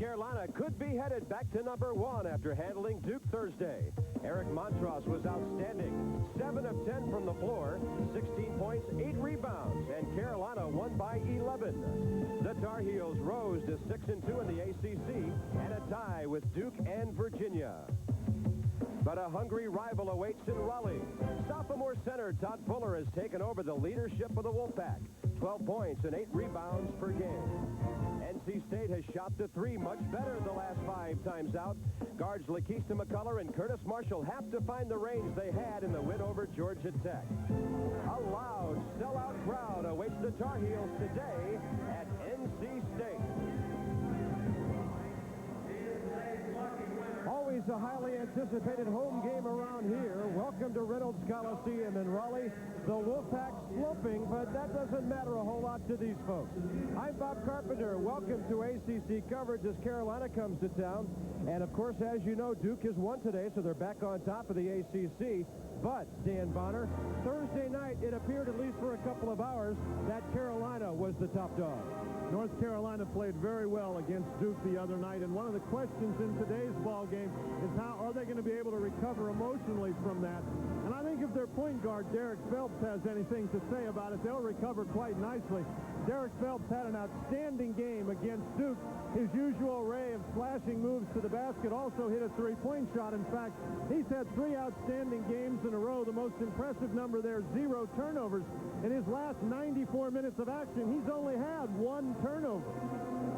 Carolina could be headed back to #1 after handling Duke Thursday. Eric Montross was outstanding. 7 of 10 from the floor, 16 points, 8 rebounds, and Carolina won by 11. The Tar Heels rose to 6-2 in the ACC and a tie with Duke and Virginia. But a hungry rival awaits in Raleigh. Sophomore center Todd Fuller has taken over the leadership of the Wolfpack. 12 points and 8 rebounds per game. NC State has shot the 3 much better the last 5 times out. Guards Lakeisha McCullough and Curtis Marshall have to find the range they had in the win over Georgia Tech. A loud, sellout crowd awaits the Tar Heels today at NC State. Always a highly anticipated home game around here. Welcome to Reynolds Coliseum in Raleigh. The Wolfpack sloping, but that doesn't matter a whole lot to these folks. I'm Bob Carpenter. Welcome to ACC coverage as Carolina comes to town. And, of course, as you know, Duke has won today, so they're back on top of the ACC. But, Dan Bonner, Thursday night, it appeared, at least for a couple of hours, that Carolina was the top dog. North Carolina played very well against Duke the other night, and one of the questions in today's ball game is how are they going to be able to recover emotionally from that. And I think if their point guard, Derek Phelps, has anything to say about it, they'll recover quite nicely. Derek Phelps had an outstanding game against Duke. His usual array of slashing moves to the basket, also hit a three-point shot. In fact, he's had 3 outstanding games in a row. The most impressive number there, 0 turnovers. In his last 94 minutes of action, he's only had 1 turnover.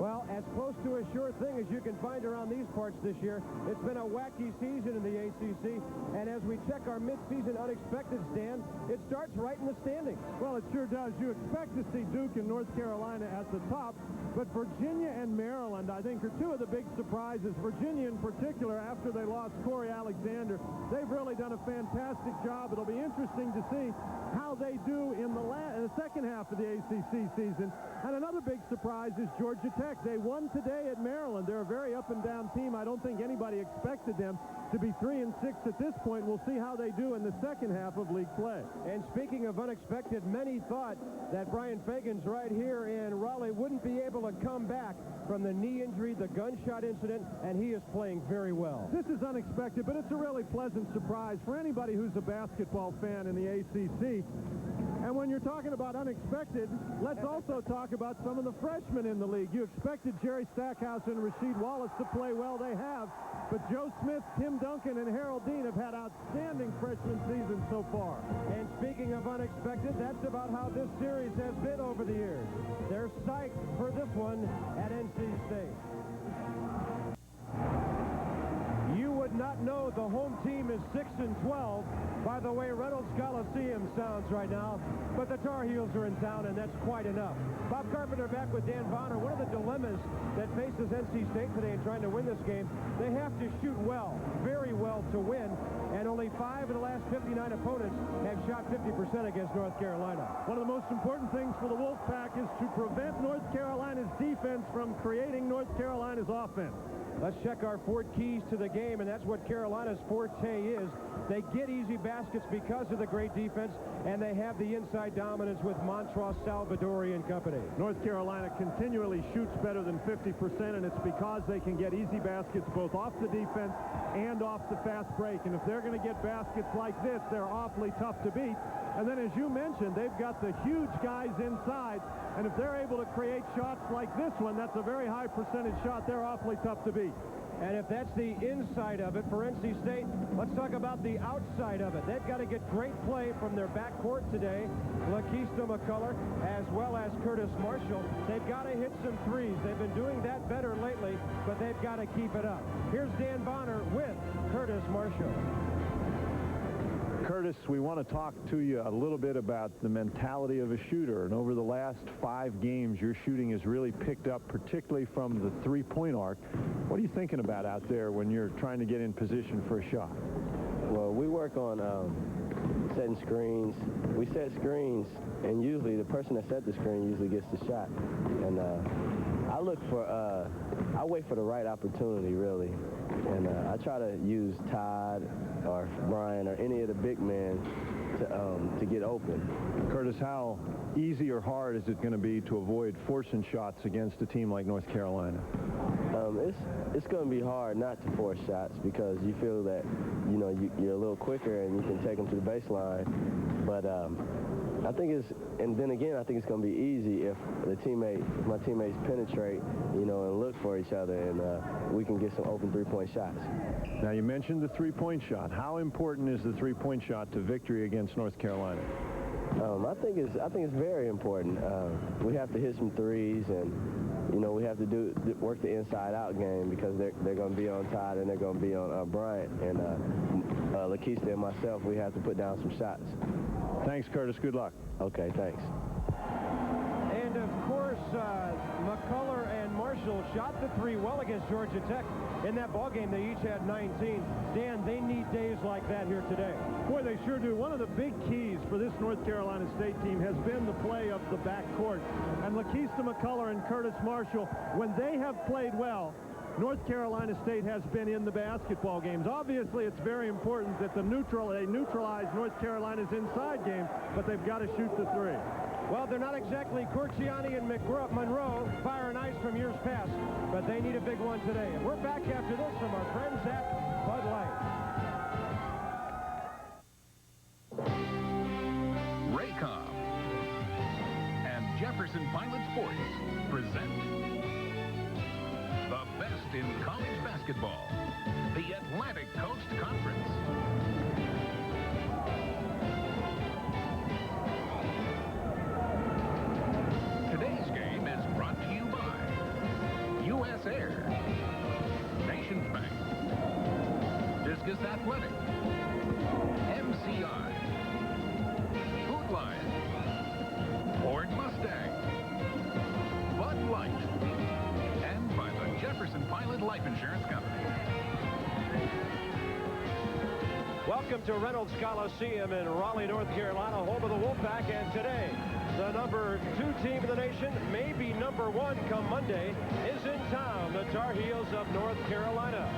Well, as close to a sure thing as you can find around these parts this year. It's been a wacky season in the ACC, and as we check our mid-season unexpecteds, Dan, it starts right in the standings. Well, it sure does. You expect to see Duke and North Carolina at the top, but Virginia and Maryland, I think, are 2 of the big surprises. Virginia in particular, after they lost Corey Alexander, they've really done a fantastic job. It'll be interesting to see how they do in the second half of the ACC season. And another big surprise is Georgia Tech. They won today at Maryland. They're a very up-and-down team. I don't think anybody expected them to be 3-6 at this point. We'll see how they do in the second half of league play. And speaking of unexpected, many thought that Brian Fagan's right here in Raleigh wouldn't be able to come back from the knee injury, the gunshot incident, and he is playing very well. This is unexpected, but it's a really pleasant surprise for anybody who's a basketball fan in the ACC. And when you're talking about unexpected, let's also talk about some of the freshmen in the league. You expected Jerry Stackhouse and Rasheed Wallace to play well. They have. But Joe Smith, Tim Duncan, and Harold Dean have had outstanding freshman seasons so far. And speaking of unexpected, that's about how this series has been over the years. They're psyched for this one at NC State. You would not know the home team is 6-12 by the way Reynolds Coliseum sounds right now, but the Tar Heels are in town, and that's quite enough. Bob Carpenter back with Dan Bonner. One of the dilemmas that faces NC State today in trying to win this game, they have to shoot well, very well to win, and only 5 of the last 59 opponents have shot 50% against North Carolina. One of the most important things for the Wolfpack is to prevent North Carolina's defense from creating North Carolina's offense. Let's check our 4 keys to the game, and that's what Carolina's forte is. They get easy baskets because of the great defense, and they have the inside dominance with Montross, Salvadori, and company. North Carolina continually shoots better than 50%, and it's because they can get easy baskets both off the defense and off the fast break. And if they're going to get baskets like this, they're awfully tough to beat. And then, as you mentioned, they've got the huge guys inside, and if they're able to create shots like this one, that's a very high percentage shot. They're awfully tough to beat. And if that's the inside of it for NC State, let's talk about the outside of it. They've got to get great play from their backcourt today. Lakeisha McCullough as well as Curtis Marshall. They've got to hit some threes. They've been doing that better lately, but they've got to keep it up. Here's Dan Bonner with Curtis Marshall. Curtis, we want to talk to you a little bit about the mentality of a shooter. And over the last 5 games, your shooting has really picked up, particularly from the three-point arc. What are you thinking about out there when you're trying to get in position for a shot? Well, we work on setting screens. We set screens, and usually the person that set the screen usually gets the shot. And I wait for the right opportunity, really. And I try to use Todd or Brian or any of the big men to get open. Curtis, how easy or hard is it going to be to avoid forcing shots against a team like North Carolina? It's going to be hard not to force shots because you feel that, you know, you're a little quicker and you can take them to the baseline. But I think and then again, I think it's going to be easy if my teammates penetrate, you know, and look for each other, and we can get some open three-point shots. Now, you mentioned the three-point shot. How important is the three-point shot to victory against North Carolina? I think it's very important. We have to hit some threes, and you know, we have to work the inside-out game because they're going to be on Todd and they're going to be on Bryant, and Lakeisha and myself. We have to put down some shots. Thanks, Curtis. Good luck. Okay, thanks. And of course, McCullough and Marshall shot the three well against Georgia Tech. In that ball game, they each had 19. Dan, they need days like that here today. Boy, they sure do. One of the big keys for this North Carolina State team has been the play of the backcourt. And Lakeisha McCullough and Curtis Marshall, when they have played well, North Carolina State has been in the basketball games. Obviously, it's very important that they neutralize North Carolina's inside game, but they've got to shoot the three. Well, they're not exactly Corciani and Monroe firing ice from years past, but they need a big one today. And we're back after this from our friends at Bud Light. Raycom and Jefferson Pilot Sports present the best in college basketball, the Atlantic Coast Conference. Today's game is brought to you by U.S. Air, Nations Bank, Discus Athletic, MCI, Food Lion, Ford Mustang, Bud Light, and by the Jefferson Pilot Life Insurance Company. Welcome to Reynolds Coliseum in Raleigh, North Carolina, home of the Wolfpack. And today, the number 2 team in the nation, maybe number 1 come Monday, is in town, the Tar Heels of North Carolina.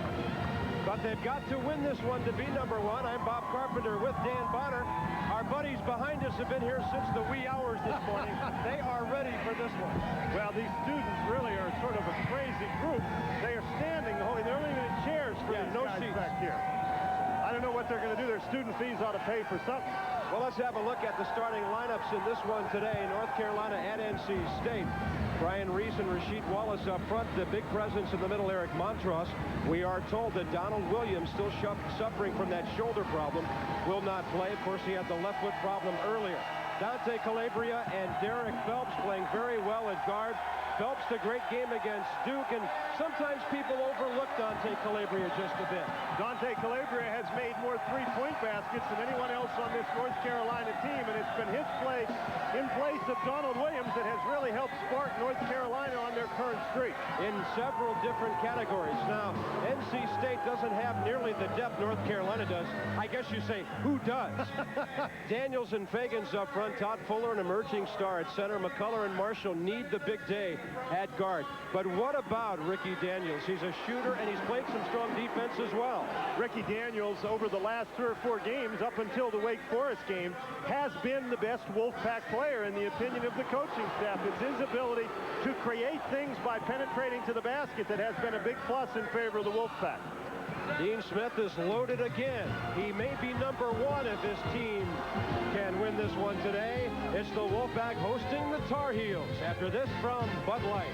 But they've got to win this one to be number 1. I'm Bob Carpenter with Dan Bonner. Our buddies behind us have been here since the wee hours this morning. They are ready for this one. Well, these students really are sort of a crazy group. They are standing the whole way. They're only in chairs for these no guys seats back here. I don't know what they're going to do. Their student fees ought to pay for something. Well, let's have a look at the starting lineups in this one today. North Carolina at NC State. Brian Reese and Rasheed Wallace up front. The big presence in the middle, Eric Montross. We are told that Donald Williams, still suffering from that shoulder problem, will not play. Of course, he had the left foot problem earlier. Dante Calabria and Derek Phelps playing very well at guard. Phelps, the great game against Duke, and sometimes people overlook Dante Calabria just a bit. Dante Calabria has made more three-point baskets than anyone else on this North Carolina team, and it's been his play in place of Donald Williams that has really helped spark North Carolina on their current streak. In several different categories. Now, NC State doesn't have nearly the depth North Carolina does. I guess you say, who does? Daniels and Fagan's up front. Todd Fuller, an emerging star at center. McCullough and Marshall need the big day at guard. But what about Ricky Daniels? He's a shooter, and he's played some strong defense as well. Ricky Daniels, over the last 3 or 4 games, up until the Wake Forest game, has been the best Wolfpack player in the opinion of the coaching staff. It's his ability to create things by penetrating to the basket that has been a big plus in favor of the Wolfpack. Dean Smith is loaded again. He may be number 1 if his team can win this one today. It's the Wolfpack hosting the Tar Heels. After this from Bud Light.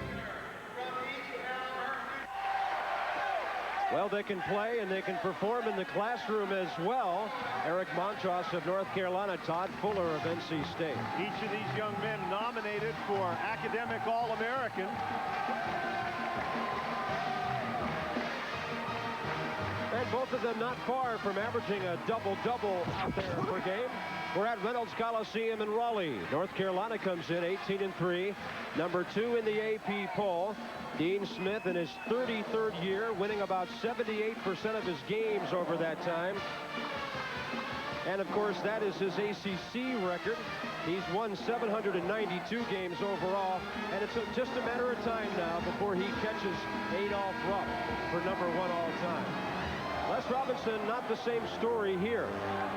Well, they can play and they can perform in the classroom as well. Eric Montross of North Carolina, Todd Fuller of NC State. Each of these young men nominated for Academic All-American. And both of them not far from averaging a double-double out there per game. We're at Reynolds Coliseum in Raleigh. North Carolina comes in 18-3, number 2 in the AP poll. Dean Smith in his 33rd year, winning about 78% of his games over that time. And of course, that is his ACC record. He's won 792 games overall, and it's just a matter of time now before he catches Adolph Rupp for number 1 all time. Les Robinson, not the same story here.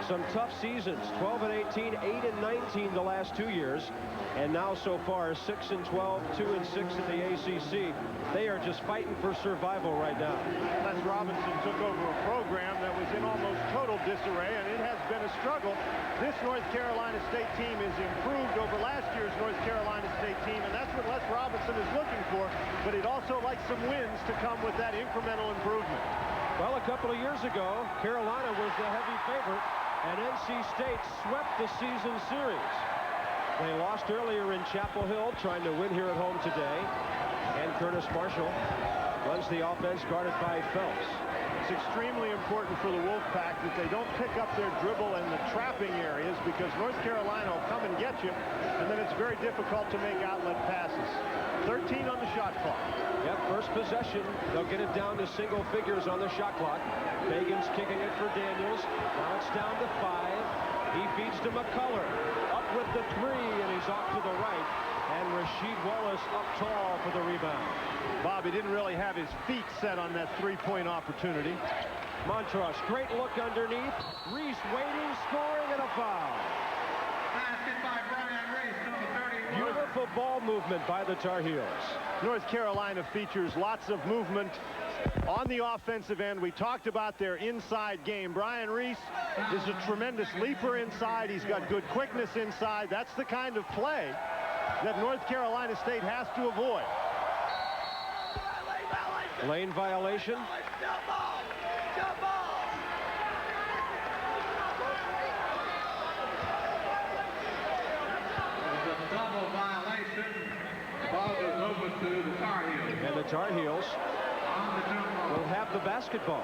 Some tough seasons, 12-18, 8-19 the last 2 years, and now so far 6-12, 2-6 in the ACC. They are just fighting for survival right now. Les Robinson took over a program that was in almost total disarray, and it has been a struggle. This North Carolina State team is improved over last year's North Carolina State team, and that's what Les Robinson is looking for, but he'd also like some wins to come with that incremental improvement. Well, a couple of years ago, Carolina was the heavy favorite, and NC State swept the season series. They lost earlier in Chapel Hill, trying to win here at home today. And Curtis Marshall runs the offense, guarded by Phelps. It's extremely important for the Wolfpack that they don't pick up their dribble in the trapping areas, because North Carolina will come and get you, and then it's very difficult to make outlet passes. 13 on the shot clock. Yep, first possession. They'll get it down to single figures on the shot clock. Fagan's kicking it for Daniels. Now it's down to 5. He feeds to McCullough. Up with the 3, and he's off to the right. And Rasheed Wallace up tall for the rebound. Bobby didn't really have his feet set on that three-point opportunity. Montross, great look underneath. Reese waiting, scoring, and a foul. Basket by Brian Reese, number 31. Beautiful ball movement by the Tar Heels. North Carolina features lots of movement on the offensive end. We talked about their inside game. Brian Reese is a tremendous leaper inside. He's got good quickness inside. That's the kind of play that North Carolina State has to avoid. Lane violation. Double violation. Ball goes over to the Tar Heels. And the Tar Heels On the jump ball. will have the basketball.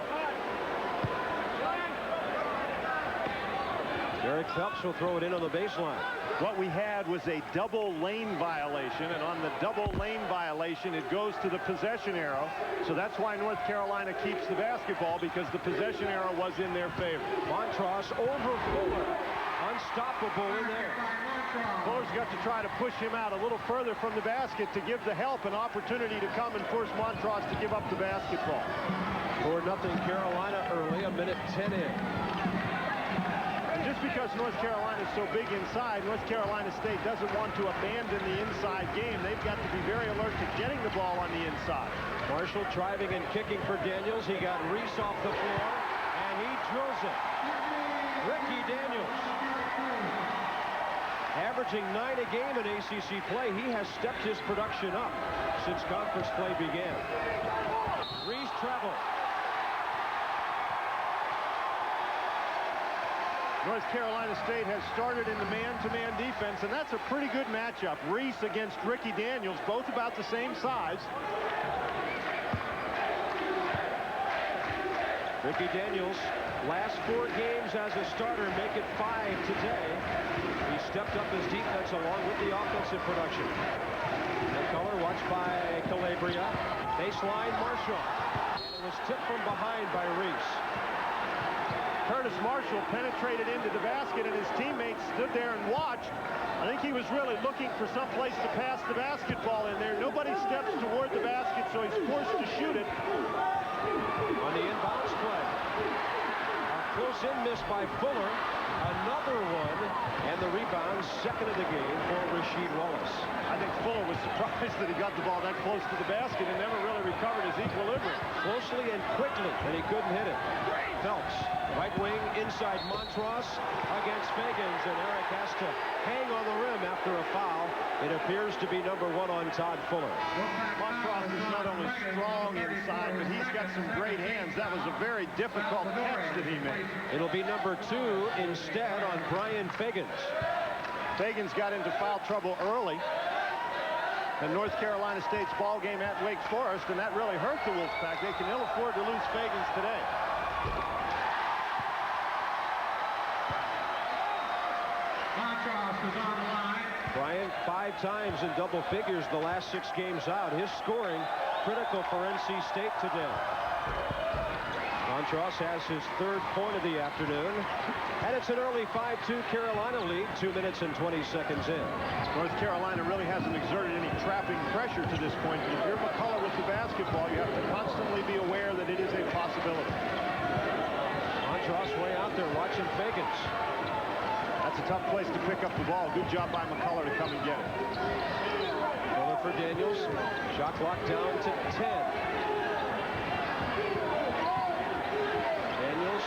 Derek Phelps will throw it in on the baseline. What we had was a double lane violation, and on the double lane violation, it goes to the possession arrow. So that's why North Carolina keeps the basketball, because the possession arrow was in their favor. Montross over Fuller. Unstoppable in there. Fuller's got to try to push him out a little further from the basket to give the help an opportunity to come and force Montross to give up the basketball. 4-0 Carolina early, a minute 10 in. And just because North Carolina is so big inside, North Carolina State doesn't want to abandon the inside game. They've got to be very alert to getting the ball on the inside. Marshall driving and kicking for Daniels. He got Reese off the floor, and he drills it. Ricky Daniels, averaging 9 a game in ACC play. He has stepped his production up since conference play began. Reese travel. North Carolina State has started in the man-to-man defense, and that's a pretty good matchup. Reese against Ricky Daniels, both about the same size. Ricky Daniels, last 4 games as a starter, make it 5 today. He stepped up his defense along with the offensive production. McCullough watched by Calabria. Baseline Marshall. It was tipped from behind by Reese. Curtis Marshall penetrated into the basket, and his teammates stood there and watched. I think he was really looking for some place to pass the basketball in there. Nobody steps toward the basket, so he's forced to shoot it. On the inbounds play. A close-in miss by Fuller. Another one, and the rebound, second of the game for Rasheed Wallace. I think Fuller was surprised that he got the ball that close to the basket and never really recovered his equilibrium. Closely and quickly, and he couldn't hit it. Phelps, right wing, inside Montross against Fagans, and Eric has to hang on the rim after a foul. It appears to be number 1 on Todd Fuller. Montross is not only strong inside, but he's got some great hands. That was a very difficult catch that he made. It'll be number 2 instead on Brian Fagans. Fagans got into foul trouble early in North Carolina State's ball game at Wake Forest, and that really hurt the Wolfpack. They can ill afford to lose Fagans today. Montross is on the line. Bryant 5 times in double figures the last 6 games out. His scoring critical for NC State today. Montross has his 3rd point of the afternoon, and it's an early 5-2 Carolina lead, 2 minutes and 20 seconds in. North Carolina really hasn't exerted any trapping pressure to this point, but if you're McCullough with the basketball, you have to constantly be aware that it is a possibility. Montross way out there watching Fagans. That's a tough place to pick up the ball. Good job by McCullough to come and get it. Fuller for Daniels. Shot clock down to 10. Daniels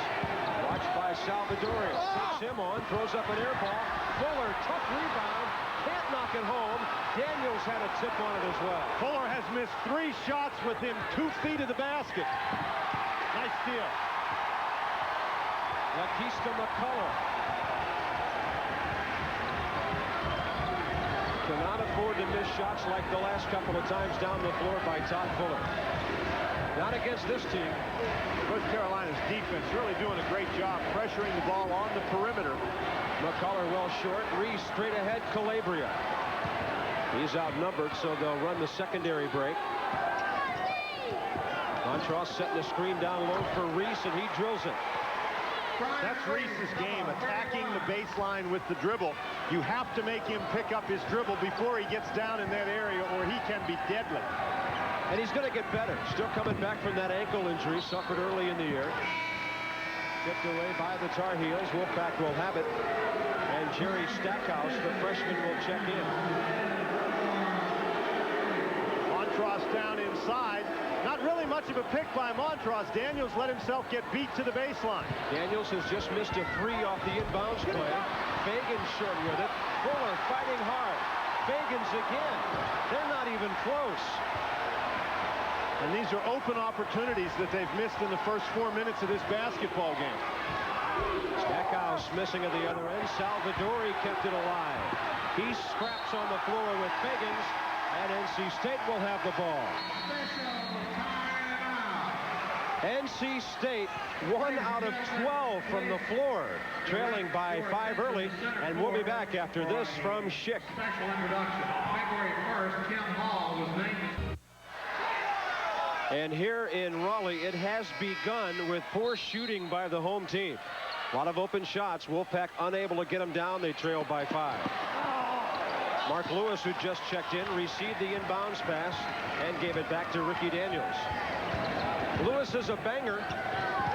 watched by Salvadorian. Takes him on, throws up an air ball. Fuller, tough rebound. Can't knock it home. Daniels had a tip on it as well. Fuller has missed 3 shots within 2 feet of the basket. Nice steal. Laquista McCullough cannot afford to miss shots like the last couple of times down the floor by Todd Fuller. Not against this team. North Carolina's defense really doing a great job pressuring the ball on the perimeter. McCullough well short. Reese straight ahead. Calabria. He's outnumbered, so they'll run the secondary break. Montross setting the screen down low for Reese, and he drills it. That's Reese's game, attacking the baseline with the dribble. You have to make him pick up his dribble before he gets down in that area, or he can be deadly. And he's going to get better. Still coming back from that ankle injury suffered early in the year. Tipped away by the Tar Heels. Wolfpack will have it. And Jerry Stackhouse, the freshman, will check in. Montross down inside. Not really much of a pick by Montross. Daniels let himself get beat to the baseline. Daniels has just missed a 3 off the inbounds play. Fagans short with it. Fuller fighting hard. Fagans again. They're not even close. And these are open opportunities that they've missed in the first 4 minutes of this basketball game. Stackhouse missing at the other end. Salvadori kept it alive. He scraps on the floor with Fagans, and NC State will have the ball. NC State 1 out of 12 from the floor, trailing by 5 early, and we'll be back after this from Schick. Special introduction. February 1st, Tim Hall was named. And here in Raleigh, it has begun with poor shooting by the home team. A lot of open shots. Wolfpack unable to get them down. They trail by 5. Mark Lewis, who just checked in, received the inbounds pass and gave it back to Ricky Daniels. Lewis is a banger.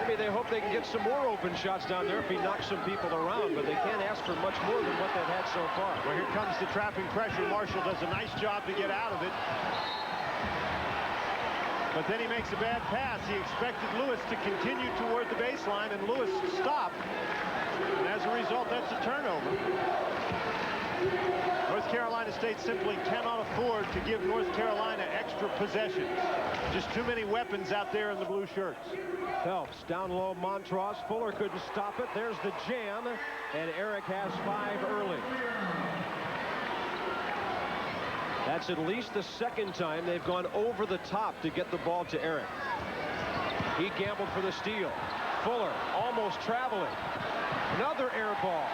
Maybe they hope they can get some more open shots down there if he knocks some people around, but they can't ask for much more than what they've had so far. Well, here comes the trapping pressure. Marshall does a nice job to get out of it. But then he makes a bad pass. He expected Lewis to continue toward the baseline, and Lewis stopped. And as a result, that's a turnover. North Carolina State simply cannot afford to give North Carolina extra possessions. Just too many weapons out there in the blue shirts. Phelps down low. Montross. Fuller couldn't stop it. There's the jam, and Eric has 5 early. That's at least the second time they've gone over the top to get the ball to Eric. He gambled for the steal. Fuller almost traveling. Another air ball.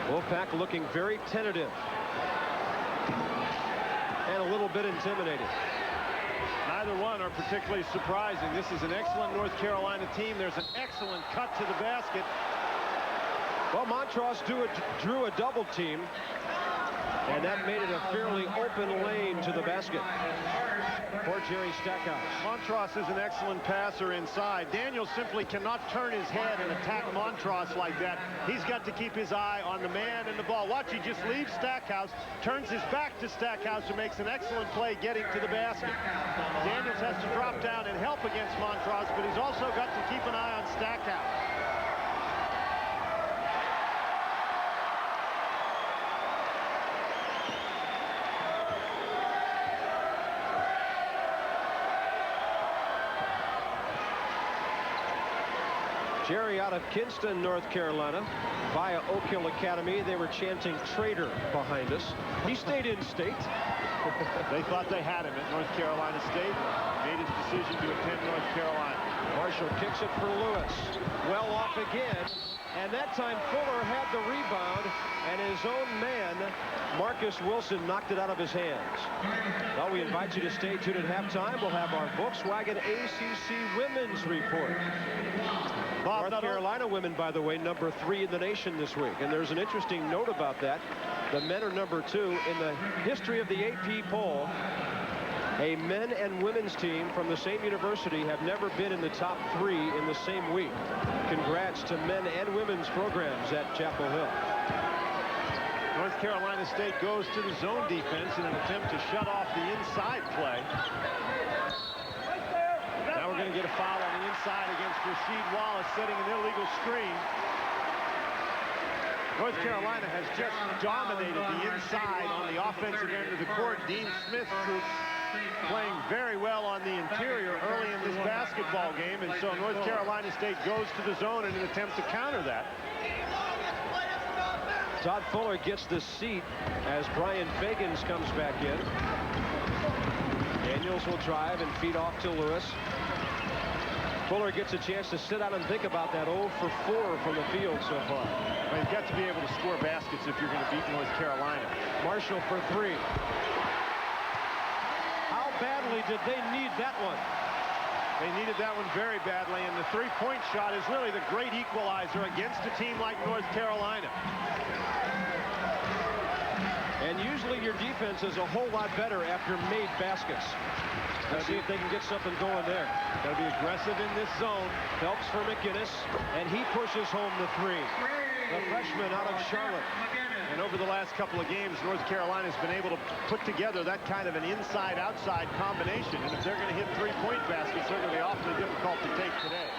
Wolfpack looking very tentative and a little bit intimidated. Neither one are particularly surprising. This is an excellent North Carolina team. There's an excellent cut to the basket. Well, Montross drew a double team, and that made it a fairly open lane to the basket for Jerry Stackhouse. Montross is an excellent passer inside. Daniels simply cannot turn his head and attack Montross like that. He's got to keep his eye on the man and the ball. Watch, he just leaves Stackhouse, turns his back to Stackhouse, who makes an excellent play getting to the basket. Daniels has to drop down and help against Montross, but he's also got to keep an eye on Stackhouse. Jerry out of Kinston, North Carolina, via Oak Hill Academy. They were chanting "traitor" behind us. He stayed in state. They thought they had him at North Carolina State. Made his decision to attend North Carolina. Marshall kicks it for Lewis. Well off again. And that time Fuller had the rebound, and his own man, Marcus Wilson, knocked it out of his hands. Well, we invite you to stay tuned at halftime. We'll have our Volkswagen ACC Women's Report. North Carolina women, by the way, number 3 in the nation this week. And there's an interesting note about that. The men are number 2 in the history of the AP poll. A men and women's team from the same university have never been in the top 3 in the same week. Congrats to men and women's programs at Chapel Hill. North Carolina State goes to the zone defense in an attempt to shut off the inside play. Now we're going to get a foul on the inside against Rasheed Wallace, setting an illegal screen. North Carolina has just dominated the inside on the offensive end of the court. Dean Smith's troops playing very well on the interior early in this basketball game, and so North Carolina State goes to the zone in an attempt to counter that. Todd Fuller gets the seat as Brian Fagans comes back in. Daniels will drive and feed off to Lewis. Fuller gets a chance to sit out and think about that 0 for 4 from the field so far. Well, you've got to be able to score baskets if you're going to beat North Carolina. Marshall for 3. How badly did they need that one? They needed that one very badly, and the three-point shot is really the great equalizer against a team like North Carolina. And usually your defense is a whole lot better after made baskets. Let's see if they can get something going there. Got to be aggressive in this zone. Phelps for McInnes, and he pushes home the 3. The freshman out of Charlotte. And over the last couple of games, North Carolina's been able to put together that kind of an inside-outside combination. And if they're going to hit three-point baskets, they're going to be awfully difficult to take today.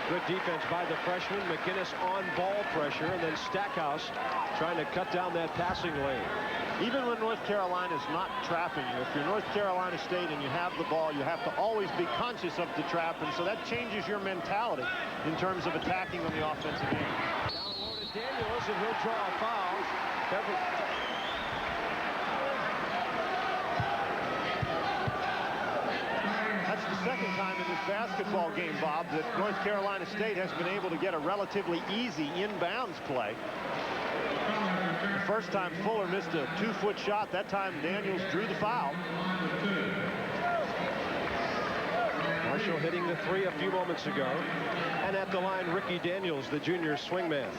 Good defense by the freshman. McInnes on ball pressure, and then Stackhouse trying to cut down that passing lane. Even when North Carolina's not trapping you, if you're North Carolina State and you have the ball, you have to always be conscious of the trap, and so that changes your mentality in terms of attacking on the offensive end. Down low to Daniels, and he'll draw a foul. That's the second time in this basketball game, Bob, that North Carolina State has been able to get a relatively easy inbounds play. The first time Fuller missed a 2-foot shot. That time Daniels drew the foul. Marshall hitting the 3 a few moments ago. And at the line, Ricky Daniels, the junior swingman.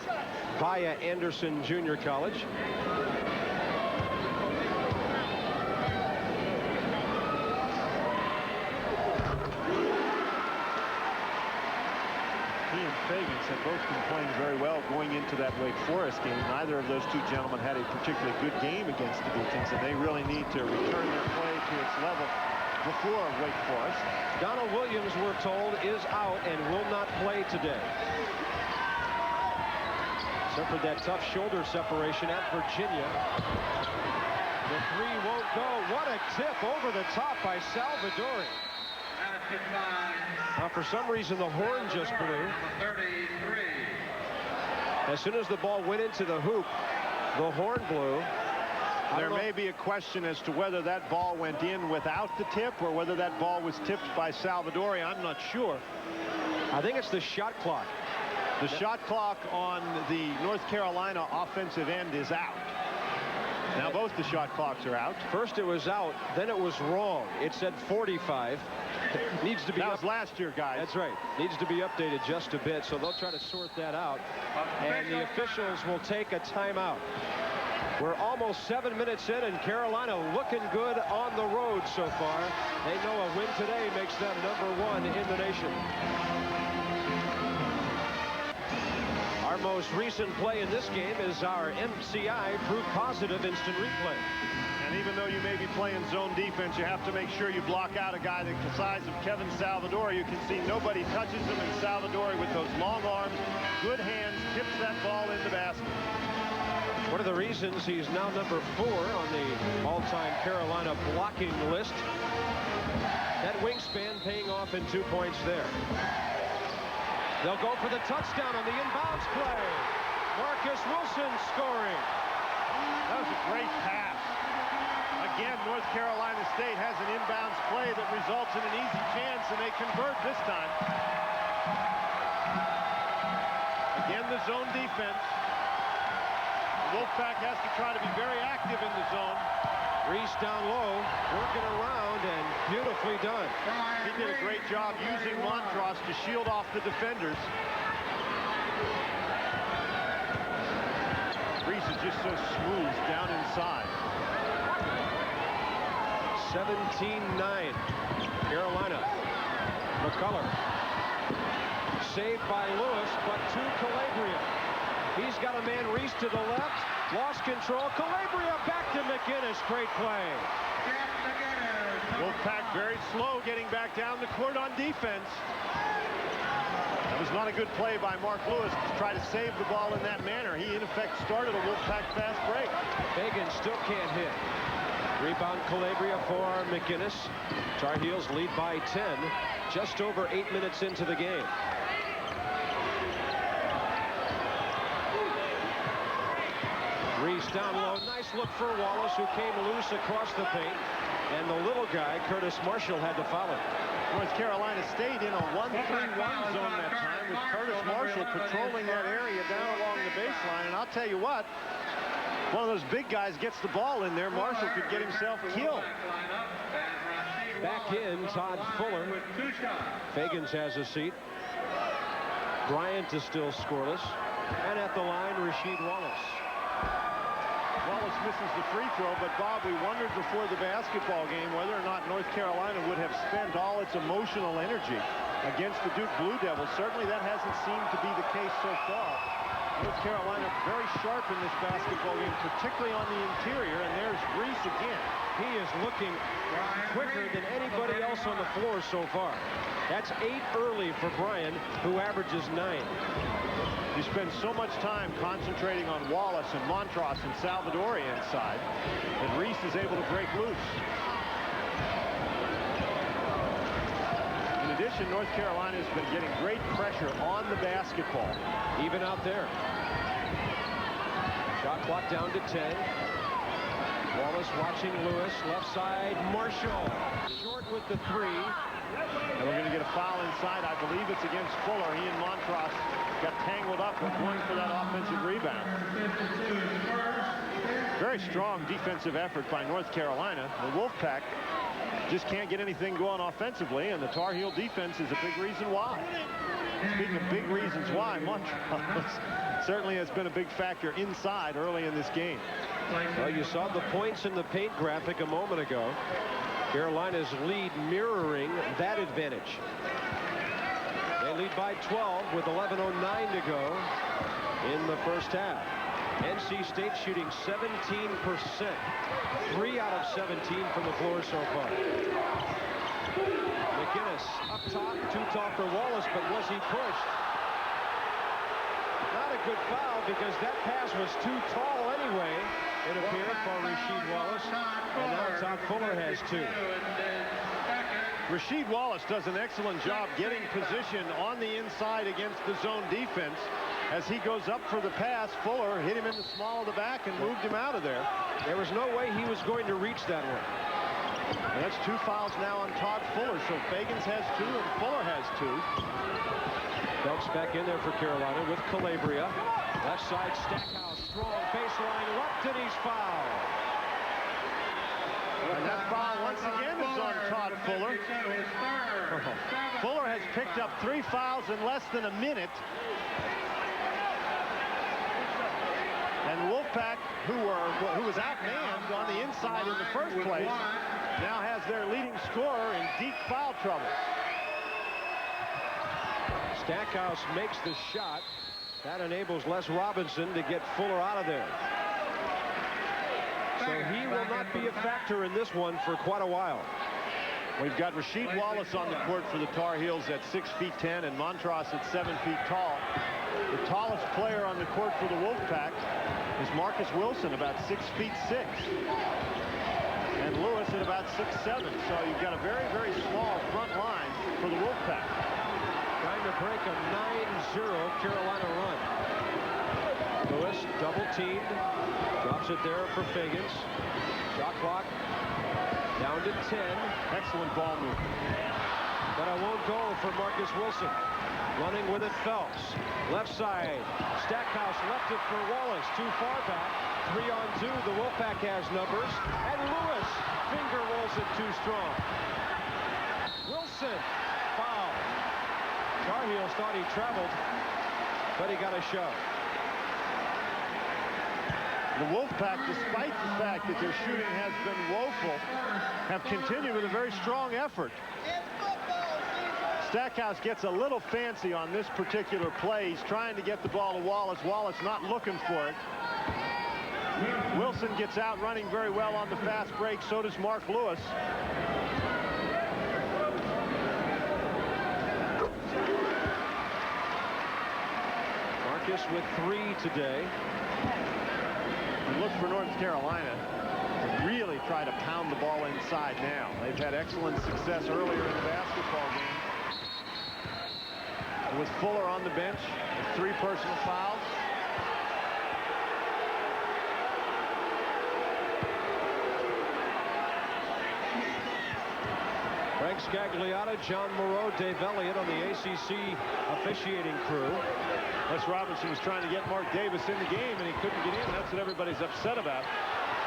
Via Anderson Junior College. Fagans have both been playing very well going into that Wake Forest game. Neither of those two gentlemen had a particularly good game against the Beacons, and they really need to return their play to its level before Wake Forest. Donald Williams, we're told, is out and will not play today. Suffered that tough shoulder separation at Virginia. The 3 won't go. What a tip over the top by Salvadori. Now, for some reason, the horn just blew. As soon as the ball went into the hoop, the horn blew. There may be a question as to whether that ball went in without the tip or whether that ball was tipped by Salvadori. I'm not sure. I think it's the shot clock. The shot clock on the North Carolina offensive end is out. Now both the shot clocks are out. First it was out, then it was wrong. It said 45. Needs to be. That was last year, guys. That's right. Needs to be updated just a bit, so they'll try to sort that out. And the officials will take a timeout. We're almost 7 minutes in, and Carolina looking good on the road so far. They know a win today makes them #1 in the nation. Our most recent play in this game is our MCI Proof Positive Instant Replay. And even though you may be playing zone defense, you have to make sure you block out a guy the size of Kevin Salvadori. You can see nobody touches him, and Salvadori with those long arms, good hands, tips that ball in the basket. One of the reasons he's now #4 on the all-time Carolina blocking list. That wingspan paying off in 2 points there. They'll go for the touchdown on the inbounds play. Marcus Wilson scoring. That was a great pass. Again, North Carolina State has an inbounds play that results in an easy chance, and they convert this time. Again, the zone defense. Wolfpack has to try to be very active in the zone. Reese down low, working around, and beautifully done. He did a great job using Montross to shield off the defenders. Reese is just so smooth down inside. 17-9. Carolina. McCullough. Saved by Lewis, but to Calabria. He's got a man. Reese to the left. Lost control. Calabria back to McInnes. Great play. Wolfpack very slow getting back down the court on defense. That was not a good play by Mark Lewis to try to save the ball in that manner. He, in effect, started a Wolfpack fast break. Fagan still can't hit. Rebound Calabria for McInnes. Tar Heels lead by 10. Just over 8 minutes into the game. Reese down low. Nice look for Wallace, who came loose across the paint. And the little guy, Curtis Marshall, had to follow. North Carolina stayed in a 1-3-1 zone that time with Curtis Marshall patrolling that area down along the baseline. And I'll tell you what, one of those big guys gets the ball in there, Marshall could get himself killed. Back in, Todd Fuller. Fagans has a seat. Bryant is still scoreless. And at the line, Rasheed Wallace. Wallace misses the free throw, but Bob, we wondered before the basketball game whether or not North Carolina would have spent all its emotional energy against the Duke Blue Devils. Certainly that hasn't seemed to be the case so far. North Carolina very sharp in this basketball game, particularly on the interior, and there's Reese again. He is looking quicker than anybody else on the floor so far. That's 8 early for Bryan, who averages 9. You spend so much time concentrating on Wallace and Montross and Salvadori inside that Reese is able to break loose. In addition, North Carolina has been getting great pressure on the basketball. Even out there. Shot clock down to 10. Wallace watching Lewis. Left side, Marshall. Short with the 3. And we're going to get a foul inside. I believe it's against Fuller. He and Montross got tangled up with going for that offensive rebound. Very strong defensive effort by North Carolina. The Wolfpack just can't get anything going offensively, and the Tar Heel defense is a big reason why. Speaking of big reasons why, Montross certainly has been a big factor inside early in this game. Well, you saw the points in the paint graphic a moment ago. Carolina's lead mirroring that advantage. They lead by 12 with 11:09 to go in the first half. NC State shooting 17%. 3 out of 17 from the floor so far. McInnes up top, too tall for Wallace, but was he pushed? Not a good foul because that pass was too tall anyway, it appeared, for Rasheed Wallace. And now Todd Fuller has 2. Rasheed Wallace does an excellent job getting position on the inside against the zone defense. As he goes up for the pass, Fuller hit him in the small of the back and moved him out of there. There was no way he was going to reach that one. And that's 2 fouls now on Todd Fuller. So Fagans has 2 and Fuller has 2. Phelps back in there for Carolina with Calabria. Left side, Stackhouse, strong baseline left, and he's fouled. And that foul once again is on Todd Fuller. Fuller has picked up 3 fouls in less than a minute. And Wolfpack, who was outmanned on the inside in the first place, now has their leading scorer in deep foul trouble. Stackhouse makes the shot. That enables Les Robinson to get Fuller out of there. So he will not be a factor in this one for quite a while. We've got Rasheed Wallace on the court for the Tar Heels at 6'10" and Montross at 7 feet tall. The tallest player on the court for the Wolfpack is Marcus Wilson, about 6'6", and Lewis at about 6'7". So you've got a very, very small front line for the Wolfpack. Trying to break a 9-0 Carolina run. Lewis double teamed, drops it there for Fagans. Shot clock down to 10. Excellent ball movement. But a lone goal for Marcus Wilson. Running with it, Phelps. Left side, Stackhouse left it for Wallace. Too far back. 3-on-2. The Wolfpack has numbers. And Lewis finger rolls it too strong. Wilson, foul. Tar Heels thought he traveled, but he got a shove. The Wolfpack, despite the fact fact that their shooting has been woeful, have continued with a very strong effort. Stackhouse gets a little fancy on this particular play. He's trying to get the ball to Wallace. Wallace not looking for it. Wilson gets out running very well on the fast break. So does Mark Lewis. Marcus with 3 today. You look for North Carolina to really try to pound the ball inside now. They've had excellent success earlier in the basketball game. With Fuller on the bench, with 3 personal fouls. Frank Scagliotta, John Moreau, Dave Elliott on the ACC officiating crew. Les Robinson was trying to get Mark Davis in the game, and he couldn't get in. That's what everybody's upset about.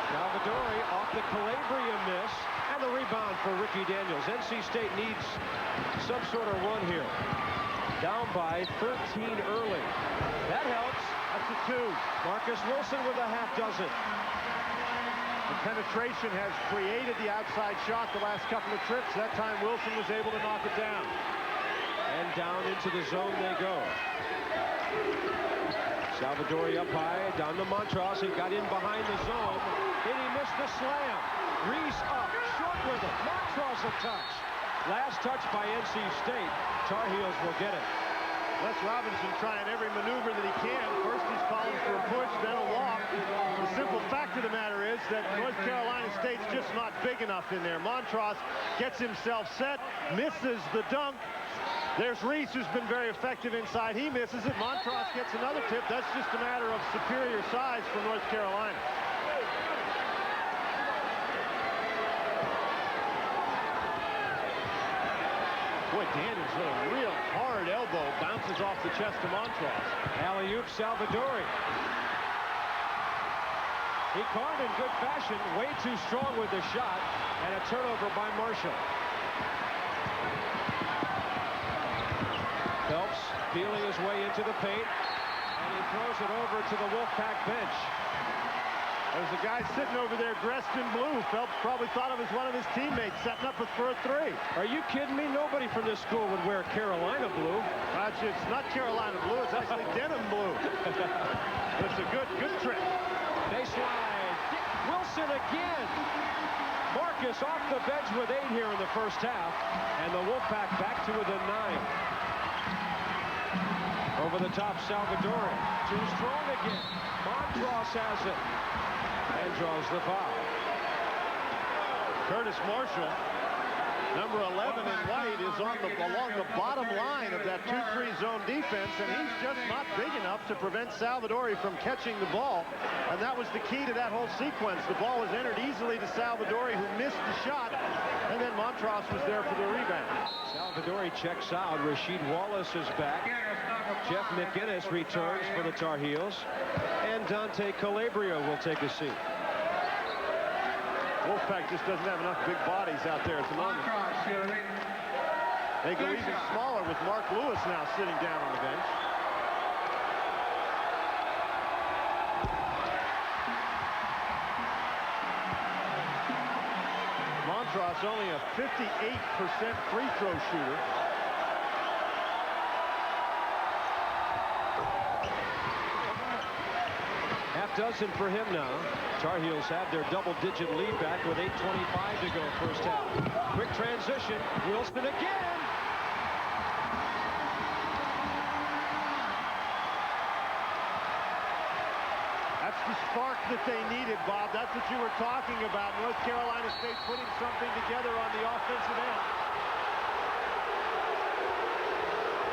Salvadori off the Calabria miss, and the rebound for Ricky Daniels. NC State needs some sort of run here. Down by 13 early. That helps. That's a 2. Marcus Wilson with a half dozen. The penetration has created the outside shot the last couple of trips. That time Wilson was able to knock it down. And down into the zone they go. Salvadori up high, down to Montross. He got in behind the zone, and he missed the slam. Reese up, short with it. Montross a touch. Last touch by NC State. Tar Heels will get it. Les Robinson trying every maneuver that he can. First he's calling for a push, then a walk. The simple fact of the matter is that North Carolina State's just not big enough in there. Montross gets himself set, misses the dunk. There's Reese, who's been very effective inside. He misses it. Montross gets another tip. That's just a matter of superior size for North Carolina. Boy, Daniels with a real hard elbow bounces off the chest of Montross. Alley-oop Salvadori. He caught in good fashion, way too strong with the shot, and a turnover by Marshall. Phelps feeling his way into the paint, and he throws it over to the Wolfpack bench. There's a guy sitting over there dressed in blue. Phelps probably thought it was one of his teammates setting up for a 3. Are you kidding me? Nobody from this school would wear Carolina blue. It's not Carolina blue. It's actually denim blue. It's a good trick. Baseline. Wilson again. Marcus off the bench with 8 here in the first half. And the Wolfpack back to within 9. Over the top, Salvadori. Too strong again. Montross has it. And draws the foul. Curtis Marshall, number 11 in white, is along the bottom line of that 2-3 zone defense, and he's just not big enough to prevent Salvadori from catching the ball. And that was the key to that whole sequence. The ball was entered easily to Salvadori, who missed the shot, and then Montross was there for the rebound. Salvadori checks out. Rasheed Wallace is back. Jeff McInnes returns for the Tar Heels. And Dante Calabria will take a seat. Wolfpack just doesn't have enough big bodies out there at the moment. They go even smaller with Mark Lewis now sitting down on the bench. Montross only a 58% free throw shooter. Half dozen for him now. Tar Heels have their double-digit lead back with 8:25 to go first half. Quick transition. Wilson again. That's the spark that they needed, Bob. That's what you were talking about. North Carolina State putting something together on the offensive end.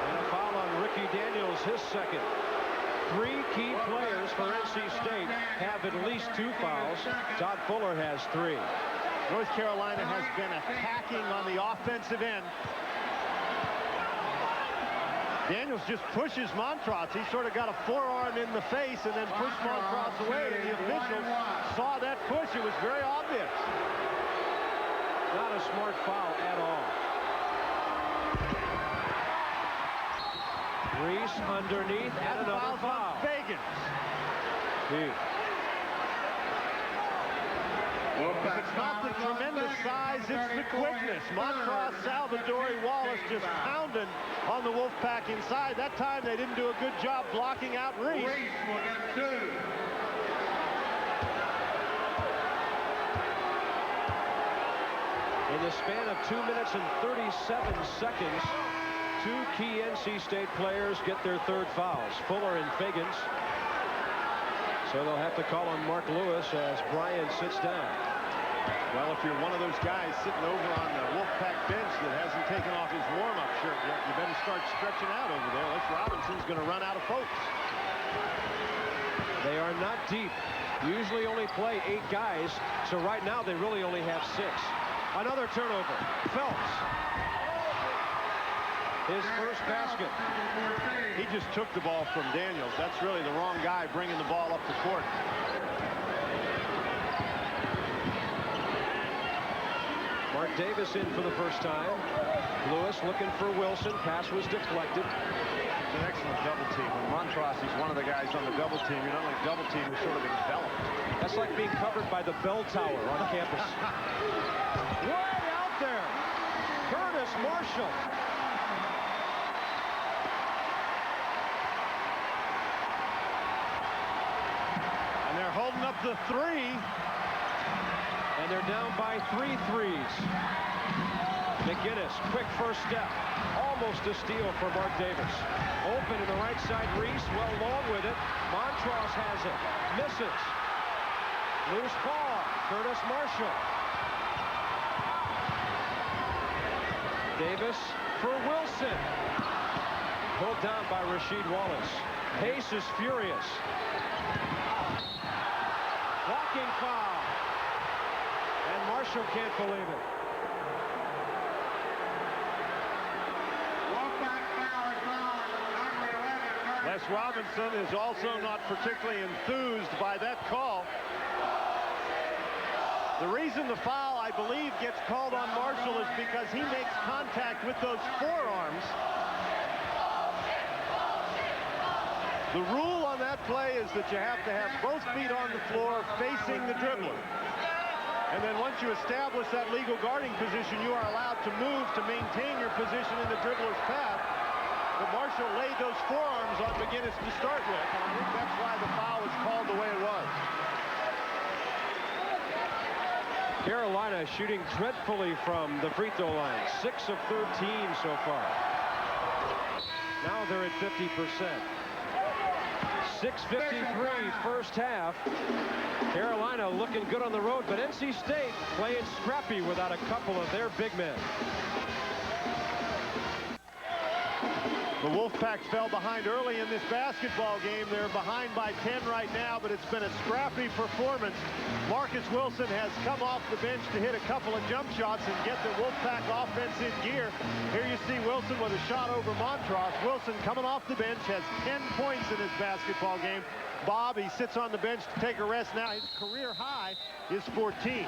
And a foul on Ricky Daniels, his second. 3 key players for NC State have at least 2 fouls. Todd Fuller has 3. North Carolina has been attacking on the offensive end. Daniels just pushes Montross. He sort of got a forearm in the face and then pushed Montross away, and the officials saw that push. It was very obvious. Not a smart foul at all. Reese underneath and another foul. Fagans. If it's not the tremendous size, it's the quickness. Montross, Salvadori, Wallace just pounding on the Wolfpack inside. That time they didn't do a good job blocking out Reese. Reese will get 2. In the span of 2 minutes and 37 seconds, 2 key NC State players get their third fouls, Fuller and Fagans. So they'll have to call on Mark Lewis as Brian sits down. Well, if you're one of those guys sitting over on the Wolfpack bench that hasn't taken off his warm-up shirt yet, you better start stretching out over there. Les Robinson's going to run out of folks. They are not deep. Usually only play 8 guys, so right now they really only have 6. Another turnover. Phelps. His first basket. He just took the ball from Daniels. That's really the wrong guy bringing the ball up the court. Mark Davis in for the first time. Lewis looking for Wilson. Pass was deflected. It's an excellent double team. When Montross is one of the guys on the double team, you're not only double team, you're sort of enveloped. That's like being covered by the bell tower on campus. Way out there. Curtis Marshall. And they're holding up the 3. And they're down by 3 threes. McGinnis, quick first step. Almost a steal for Mark Davis. Open to the right side, Reese, well long with it. Montross has it. Misses. Loose ball. Curtis Marshall. Davis for Wilson. Pulled down by Rasheed Wallace. Pace is furious. Blocking foul. And Marshall can't believe it. Les Robinson is also not particularly enthused by that call. The reason the foul, I believe, gets called on Marshall is because he makes contact with those forearms. The rule on that play is that you have to have both feet on the floor facing the dribbler. And then once you establish that legal guarding position, you are allowed to move to maintain your position in the dribbler's path. But Marshall laid those forearms on McGinnis to start with, and I think that's why the foul was called the way it was. Carolina shooting dreadfully from the free throw line. 6 of 13 so far. Now they're at 50%. 6:53 first half. Carolina looking good on the road, but NC State playing scrappy without a couple of their big men. The Wolfpack fell behind early in this basketball game. They're behind by 10 right now, but it's been a scrappy performance. Marcus Wilson has come off the bench to hit a couple of jump shots and get the Wolfpack offense in gear. Here you see Wilson with a shot over Montross. Wilson coming off the bench has 10 points in this basketball game. Bob, he sits on the bench to take a rest now. His career high is 14.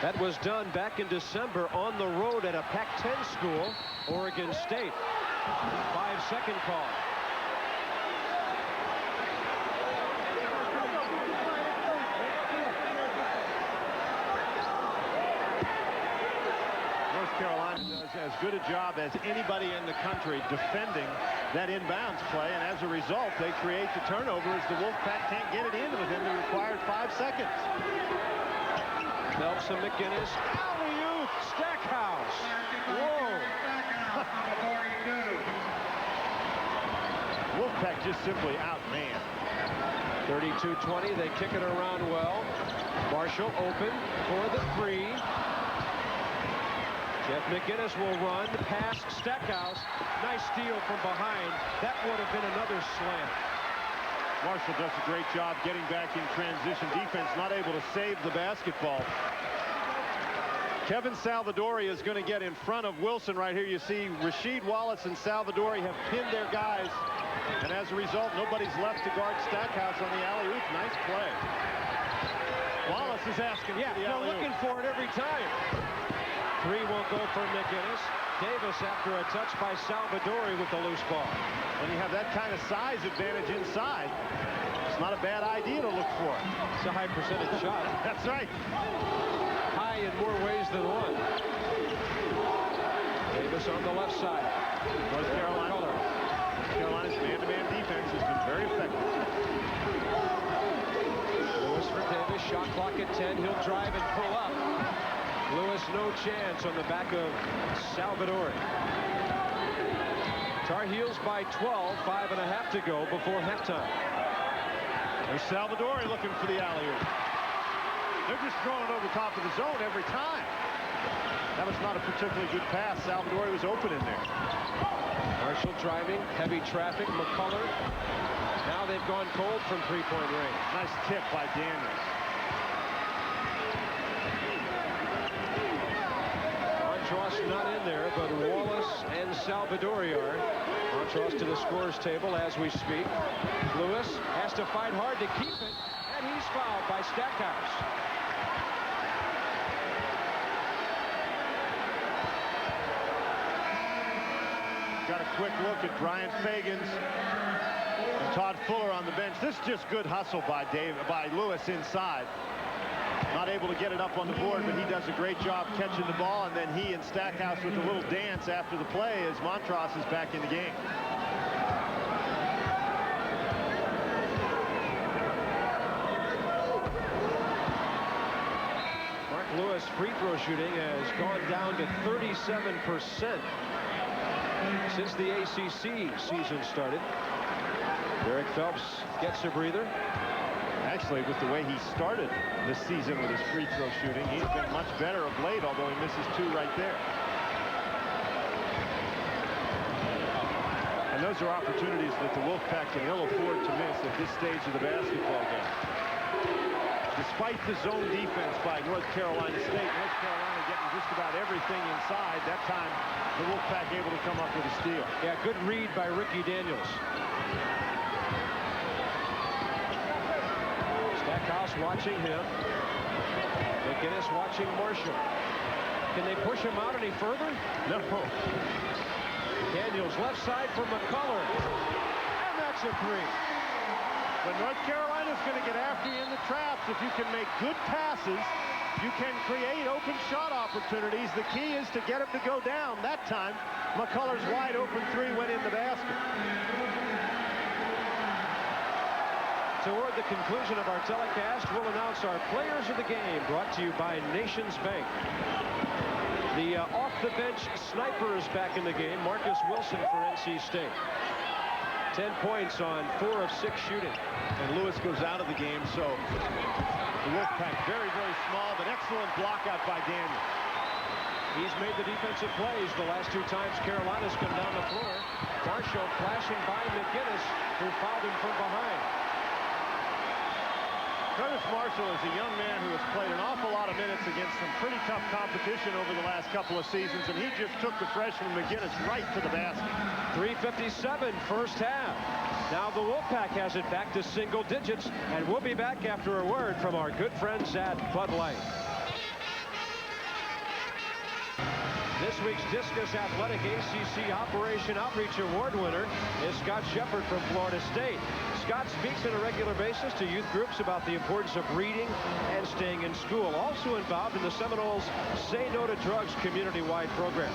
That was done back in December on the road at a Pac-10 school, Oregon State. 5-second call. North Carolina does as good a job as anybody in the country defending that inbounds play, and as a result, they create the turnover as the Wolfpack can't get it in within the required 5 seconds. Phelps and McGinnis. Alley-oop, Stackhouse. Whoa. Wolfpack just simply outmanned. 32-20. They kick it around well. Marshall open for the 3. Jeff McGinnis will run past Stackhouse. Nice steal from behind. That would have been another slam. Marshall does a great job getting back in transition defense, not able to save the basketball. Kevin Salvadori is going to get in front of Wilson right here. You see Rasheed Wallace and Salvadori have pinned their guys, and as a result, nobody's left to guard Stackhouse on the alley-oop. Nice play. Wallace is asking for the alley-oop. They're looking for it every time. 3 won't go for McGinnis. Davis after a touch by Salvadori with the loose ball. When you have that kind of size advantage inside, It's not a bad idea to look for. It's a high percentage shot. That's right. High in more ways than one. Davis on the left side. North Carolina's man-to-man defense has been very effective. Lewis for Davis. Shot clock at 10. He'll drive and pull up. Lewis no chance on the back of Salvadori. Tar Heels by 12. 5.5 to go before halftime. There's Salvadori looking for the alley-oop. They're just throwing it over top of the zone every time. That was not a particularly good pass. Salvadori was open in there. Marshall driving, heavy traffic. McCullough. Now they've gone cold from three-point range. Nice tip by Daniels. Montross not in there, but Wallace and Salvadori are. Montross to the scorer's table as we speak. Lewis has to fight hard to keep it, and he's fouled by Stackhouse. Got a quick look at Brian Fagans and Todd Fuller on the bench. This is just good hustle by Lewis inside. Not able to get it up on the board, but he does a great job catching the ball, and then he and Stackhouse with a little dance after the play as Montross is back in the game. Mark Lewis free throw shooting has gone down to 37% since the ACC season started. Derek Phelps gets a breather. Actually, with the way he started this season with his free throw shooting, he's been much better of late, although he misses two right there. And those are opportunities that the Wolfpack can ill afford to miss at this stage of the basketball game. Despite the zone defense by North Carolina State, North Carolina getting just about everything inside. That time, the Wolfpack able to come up with a steal. Yeah, good read by Ricky Daniels. Stackhouse watching him. McGinnis watching Marshall. Can they push him out any further? No. Daniels left side for McCullough. And that's a three. When North Carolina's going to get after you in the traps, if you can make good passes, you can create open shot opportunities. The key is to get him to go down. That time, McCullough's wide open three went in the basket. Toward the conclusion of our telecast, we'll announce our players of the game, brought to you by Nations Bank. The off-the-bench sniper is back in the game, Marcus Wilson for NC State. 10 points on 4 of 6 shooting. And Lewis goes out of the game, so the Wolfpack very, very small, but excellent block out by Daniel. He's made the defensive plays the last 2 times Carolina's come down the floor. Marshall flashing by McGinnis, who fouled him from behind. Curtis Marshall is a young man who has played an awful lot of minutes against some pretty tough competition over the last couple of seasons, and he just took the freshman McGinnis right to the basket. 3:57 first half. Now the Wolfpack has it back to single digits, and we'll be back after a word from our good friends at Bud Light. This week's Discus Athletic ACC Operation Outreach Award winner is Scott Shepard from Florida State. Scott speaks on a regular basis to youth groups about the importance of reading and staying in school. Also involved in the Seminoles Say No to Drugs community-wide program.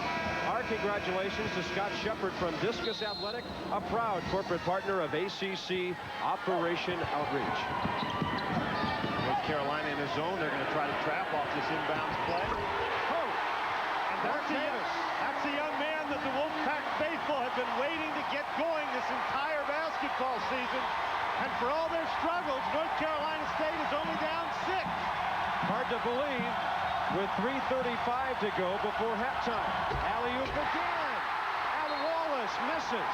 Our congratulations to Scott Shepard from Discus Athletic, a proud corporate partner of ACC Operation Outreach. North Carolina in his zone. They're going to try to trap off this inbounds play. That's the young man that the Wolfpack faithful have been waiting to get going this entire basketball season. And for all their struggles, North Carolina State is only down 6. Hard to believe with 3:35 to go before halftime. Alley-oop again. And Wallace misses.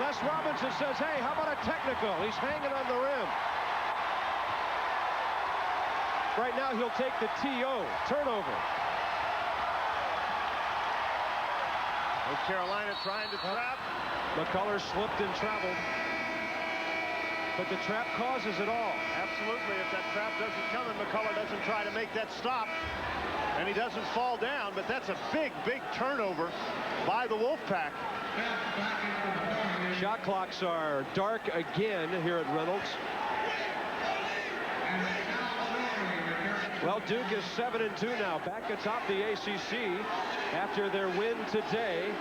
Les Robinson says, hey, how about a technical? He's hanging on the rim. Right now, he'll take the TO. Turnover. North Carolina trying to trap. McCullough slipped and traveled. But the trap causes it all. Absolutely. If that trap doesn't come and McCullough doesn't try to make that stop, and he doesn't fall down, but that's a big, big turnover by the Wolfpack. Shot clocks are dark again here at Reynolds. Well, Duke is 7-2 now, back atop the ACC after their win today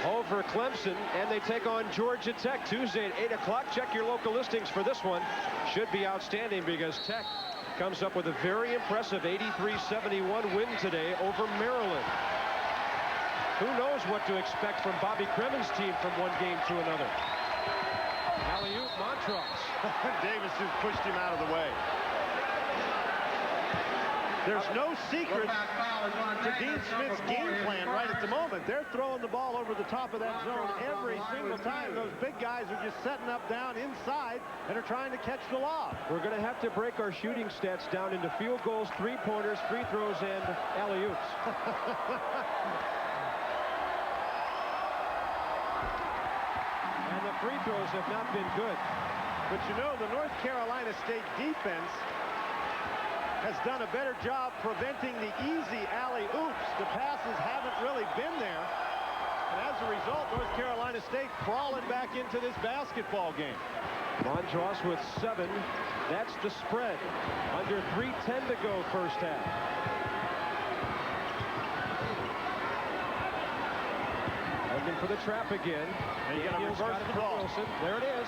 over Clemson, and they take on Georgia Tech Tuesday at 8 o'clock. Check your local listings for this one. Should be outstanding because Tech comes up with a very impressive 83-71 win today over Maryland. Who knows what to expect from Bobby Cremen's team from one game to another. Alley-oop, Montross. Davis just pushed him out of the way. There's no secret to Dean Smith's game plan right at the moment. They're throwing the ball over the top of that zone every single time. Those big guys are just setting up down inside and are trying to catch the lob. We're going to have to break our shooting stats down into field goals, three-pointers, free throws, and alley-oops. And the free throws have not been good. But you know, the North Carolina State defense has done a better job preventing the easy alley-oops. The passes haven't really been there. And as a result, North Carolina State crawling back into this basketball game. Montross with 7. That's the spread. Under 3:10 to go first half. Looking for the trap again. And you got a reverse call. Wilson. There it is.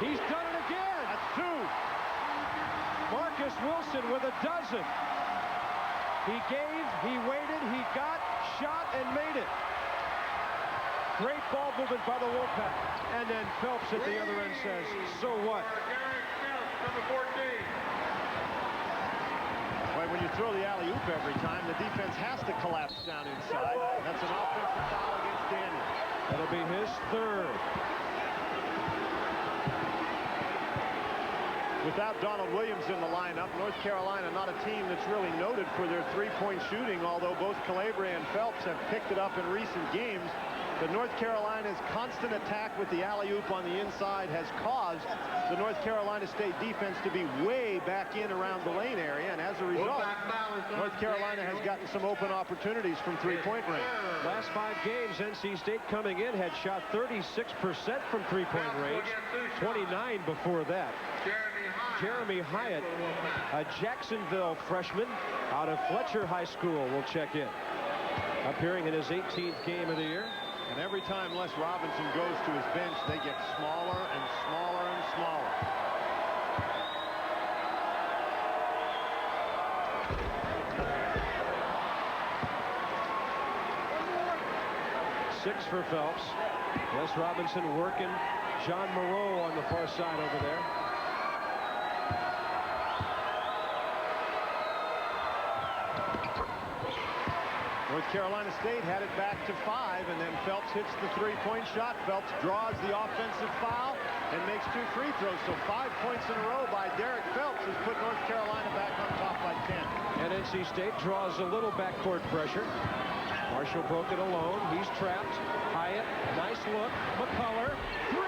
He's done it again. That's 2. Marcus Wilson with a dozen. He gave, he waited, he got, shot, and made it. Great ball movement by the Wolfpack. And then Phelps at the other end says, so what? Number 14. Well, when you throw the alley-oop every time, the defense has to collapse down inside. That's an offensive foul against Daniel. That'll be his 3rd. Without Donald Williams in the lineup, North Carolina not a team that's really noted for their three-point shooting, although both Calabria and Phelps have picked it up in recent games. But North Carolina's constant attack with the alley-oop on the inside has caused the North Carolina State defense to be way back in around the lane area, and as a result, North Carolina has gotten some open opportunities from three-point range. Last 5 games, NC State coming in had shot 36% from three-point range, 29 before that. Jeremy Hyatt, a Jacksonville freshman out of Fletcher High School, will check in. Appearing in his 18th game of the year. And every time Les Robinson goes to his bench, they get smaller and smaller and smaller. Six for Phelps. Les Robinson working John Moreau on the far side over there. North Carolina State had it back to 5, and then Phelps hits the three-point shot. Phelps draws the offensive foul and makes 2 free throws. So 5 points in a row by Derek Phelps has put North Carolina back on top by 10. And NC State draws a little backcourt pressure. Marshall broke it alone. He's trapped. Hyatt, nice look. McCullough, 3.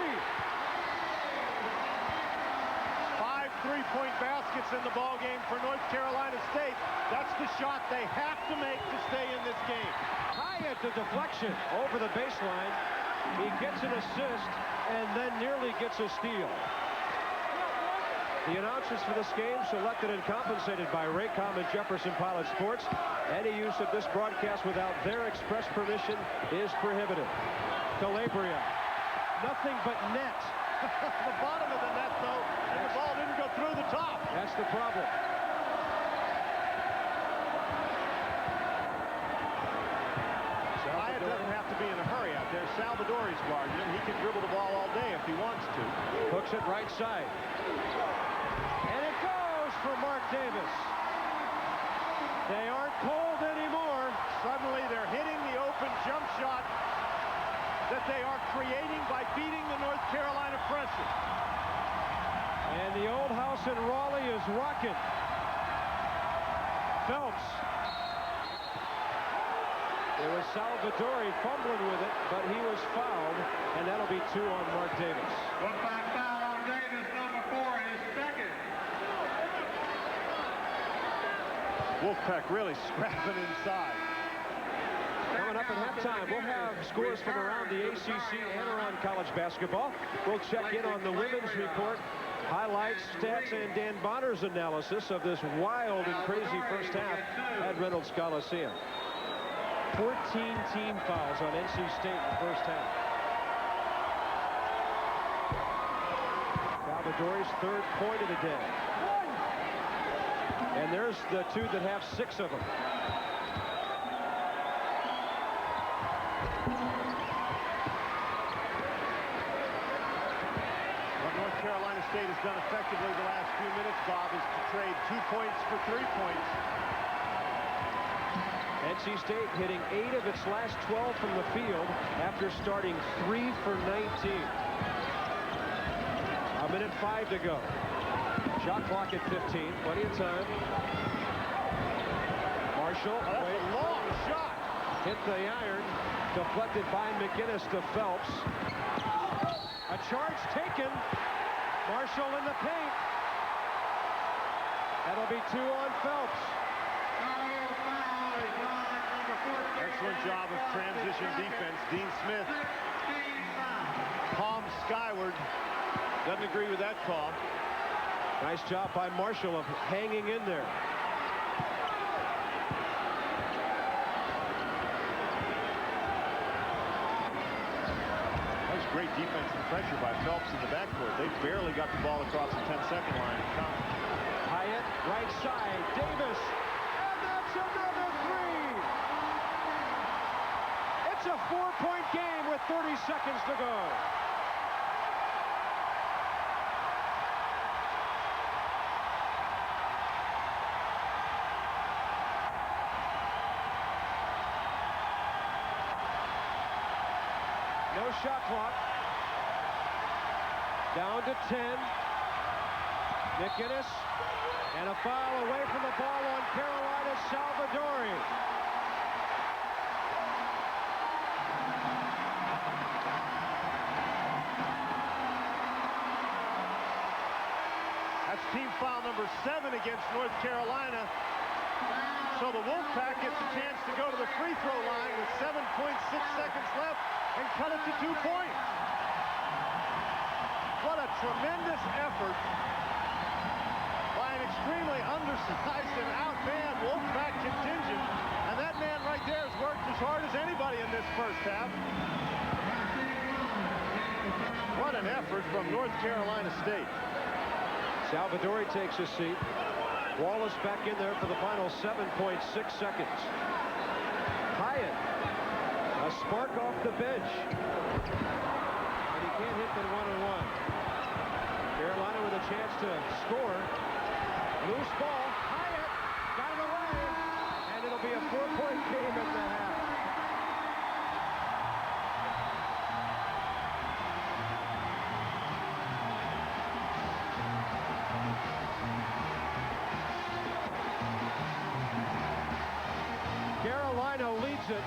5 3-point baskets in the ballgame for North Carolina State. That's the shot they have to make to stay in this game. Hyatt, the deflection over the baseline. He gets an assist and then nearly gets a steal. The announcers for this game, selected and compensated by Raycom and Jefferson Pilot Sports. Any use of this broadcast without their express permission is prohibited. Calabria, nothing but net. The bottom of the net, though, and the ball didn't go through the top. That's the problem. Hyatt doesn't have to be in a hurry out there. Salvadori's guarding him. He can dribble the ball all day if he wants to. Hooks it right side. And it goes for Mark Davis. They aren't cold anymore. Suddenly they're hitting the open jump shot that they are creating by beating the North Carolina pressure. And the old house in Raleigh is rocking. Phelps. It was Salvadori fumbling with it, but he was fouled, and that'll be 2 on Mark Davis. Wolfpack foul on Davis, number 4, his 2nd. Wolfpack really scrapping inside. Coming up at halftime. We'll have scores from around the ACC and around college basketball. We'll check in on the women's report, highlights, stats, and Dan Bonner's analysis of this wild and crazy first half at Reynolds Coliseum. 14 team fouls on NC State in the first half. Salvadori's third point of the day. And there's the two that have 6 of them. What North Carolina State has done effectively the last few minutes, Bob, is to trade 2 points for 3 points. NC State hitting 8 of its last 12 from the field after starting 3 for 19. A minute 5 to go. Shot clock at 15. Plenty of time. Marshall. That's a long shot. Hit the iron. Deflected by McGinnis to Phelps. A charge taken. Marshall in the paint. That'll be 2 on Phelps. Excellent job of transition defense. Dean Smith palms skyward. Doesn't agree with that call. Nice job by Marshall of hanging in there. That was great defensive pressure by Phelps in the backcourt. They barely got the ball across the 10-second line. Hyatt, right side, Davis, and that's another 3. It's a 4-point game with 30 seconds to go. No shot clock. Down to 10. McGinnis, and a foul away from the ball on Carolina, Salvadori. That's team foul number 7 against North Carolina. So the Wolfpack gets a chance to go to the free throw line with 7.6 seconds left and cut it to 2 points. What a tremendous effort by an extremely undersized and outmanned Wolfpack contingent. And that man right there has worked as hard as anybody in this first half. What an effort from North Carolina State. Salvadori takes a seat. Wallace back in there for the final 7.6 seconds. Hyatt, a spark off the bench. And he can't hit the one-on-one. Carolina with a chance to score. Loose ball. Hyatt got it away. And it'll be a 4-point game at the half. Carolina leads it,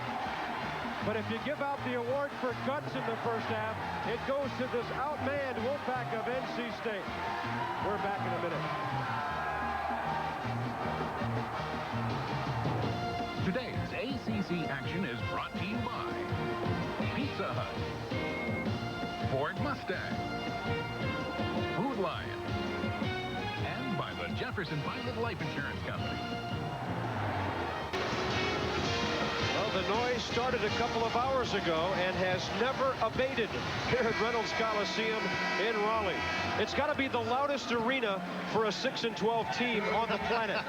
but if you give out the award for guts in the first half, it goes to this outmanned Wolfpack of NC State. We're back in a minute. Today's ACC action is brought to you by Pizza Hut, Ford Mustang, Food Lion, and by the Jefferson Pilot Life Insurance Company. Well, the noise started a couple of hours ago and has never abated here at Reynolds Coliseum in Raleigh. It's got to be the loudest arena for a 6-12 team on the planet.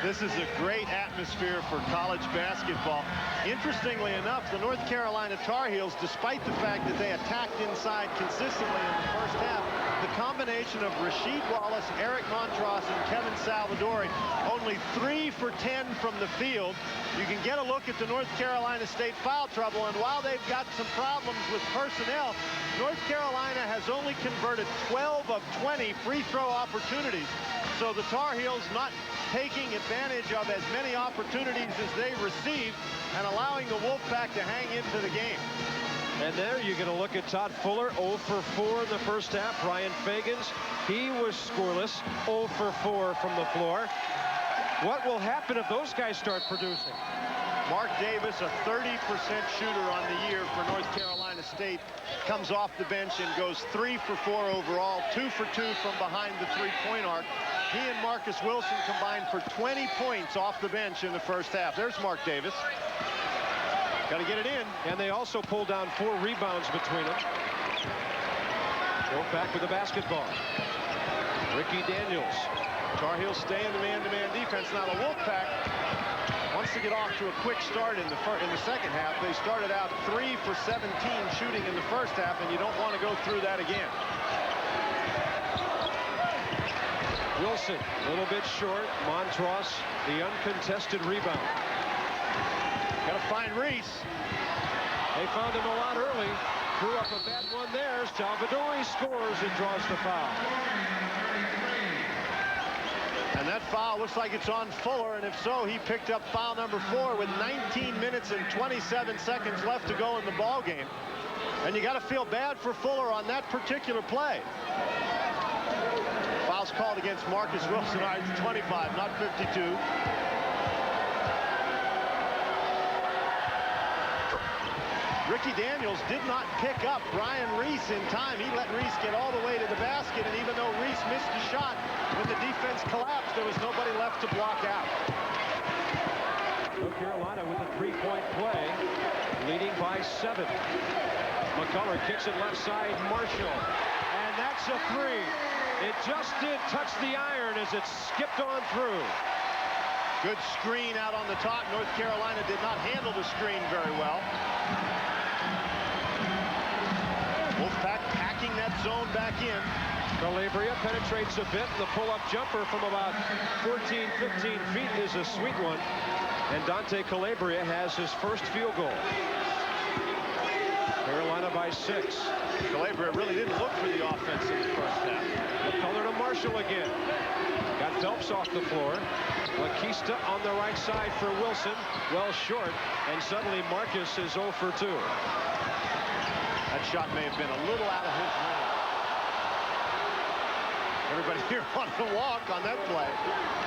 This is a great atmosphere for college basketball. Interestingly enough, the North Carolina Tar Heels, despite the fact that they attacked inside consistently in the first half, the combination of Rasheed Wallace, Eric Montross, and Kevin Salvadori, only 3 for 10 from the field. You can get a look at the North Carolina State foul trouble, and while they've got some problems with personnel, North Carolina has only converted 12 of 20 free throw opportunities. So the Tar Heels not taking advantage of as many opportunities as they received and allowing the Wolfpack to hang into the game. And there you're going to look at Todd Fuller, 0 for 4 in the first half. Ryan Fagans, he was scoreless, 0 for 4 from the floor. What will happen if those guys start producing? Mark Davis, a 30% shooter on the year for North Carolina State, comes off the bench and goes 3 for 4 overall, 2 for 2 from behind the three-point arc. He and Marcus Wilson combined for 20 points off the bench in the first half. There's Mark Davis. Got to get it in. And they also pulled down 4 rebounds between them. Wolfpack with the basketball. Ricky Daniels. Tar Heels stay in the man-to-man defense. Now the Wolfpack wants to get off to a quick start in the second half. They started out 3 for 17 shooting in the first half, and you don't want to go through that again. Wilson, a little bit short. Montross, the uncontested rebound. Got to find Reese. They found him a lot early. Threw up a bad one there. Salvadori scores and draws the foul. And that foul looks like it's on Fuller, and if so, he picked up foul number 4 with 19 minutes and 27 seconds left to go in the ball game. And you got to feel bad for Fuller on that particular play. Foul's called against Marcus Wilson. All right, 25, not 52. Ricky Daniels did not pick up Brian Reese in time. He let Reese get all the way to the basket, and even though Reese missed a shot, when the defense collapsed, there was nobody left to block out. North Carolina with a three-point play, leading by 7. McCullough kicks it left side, Marshall, and that's a 3. It just did touch the iron as it skipped on through. Good screen out on the top. North Carolina did not handle the screen very well. Wolfpack packing that zone back in. Calabria penetrates a bit. The pull-up jumper from about 14, 15 feet is a sweet one. And Dante Calabria has his first field goal. Carolina by 6. Calabria really didn't look for the offense in the first half. McCullough to Marshall again. Got Phelps off the floor. Lakista on the right side for Wilson. Well short. And suddenly Marcus is 0 for 2. That shot may have been a little out of his range. Everybody here on the walk on that play.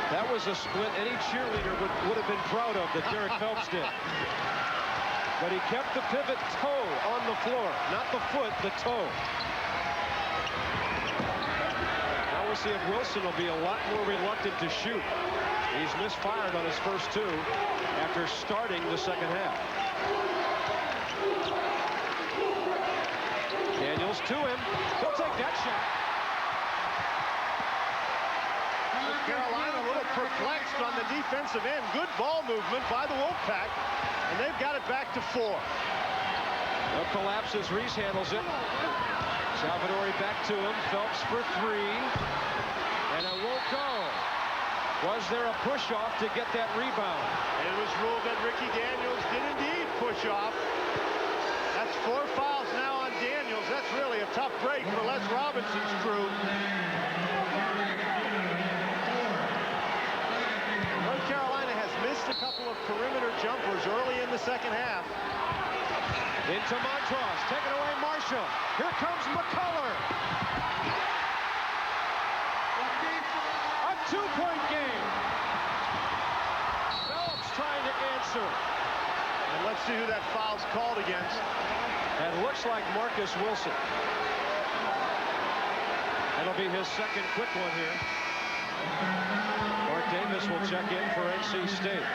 That was a split any cheerleader would have been proud of that Derek Phelps did. But he kept the pivot toe on the floor. Not the foot, the toe. Now we'll see if Wilson will be a lot more reluctant to shoot. He's misfired on his first 2 after starting the second half. Daniels to him. He'll take that shot. Carolina a little perplexed on the defensive end. Good ball movement by the Wolfpack, and they've got it back to 4. No collapses. Reese handles it. Salvadori back to him. Phelps for 3. And it won't go. Was there a push-off to get that rebound? And it was ruled that Ricky Daniels did indeed push off. That's 4 fouls now on Daniels. That's really a tough break for Les Robinson's crew. North Carolina has missed a couple of perimeter jumpers early in the second half. Into Montross. Taking away Marshall. Here comes McCullough. A 2-point game. Phelps trying to answer. And let's see who that foul's called against. And looks like Marcus Wilson. That'll be his second quick one here. Mark Davis will check in for NC State.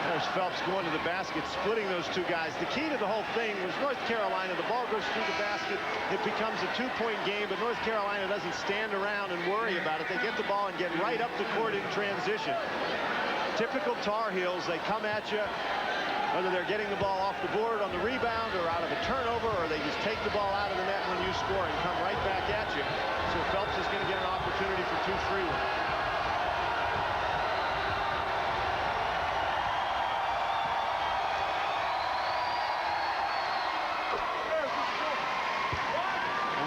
There's Phelps going to the basket, splitting those 2 guys. The key to the whole thing was North Carolina. The ball goes through the basket. It becomes a 2-point game, but North Carolina doesn't stand around and worry about it. They get the ball and get right up the court in transition. Typical Tar Heels, they come at you, whether they're getting the ball off the board on the rebound or out of a turnover, or they just take the ball out of the net when you score and come right back at you. So Phelps is going to get an opportunity for 2 free ones.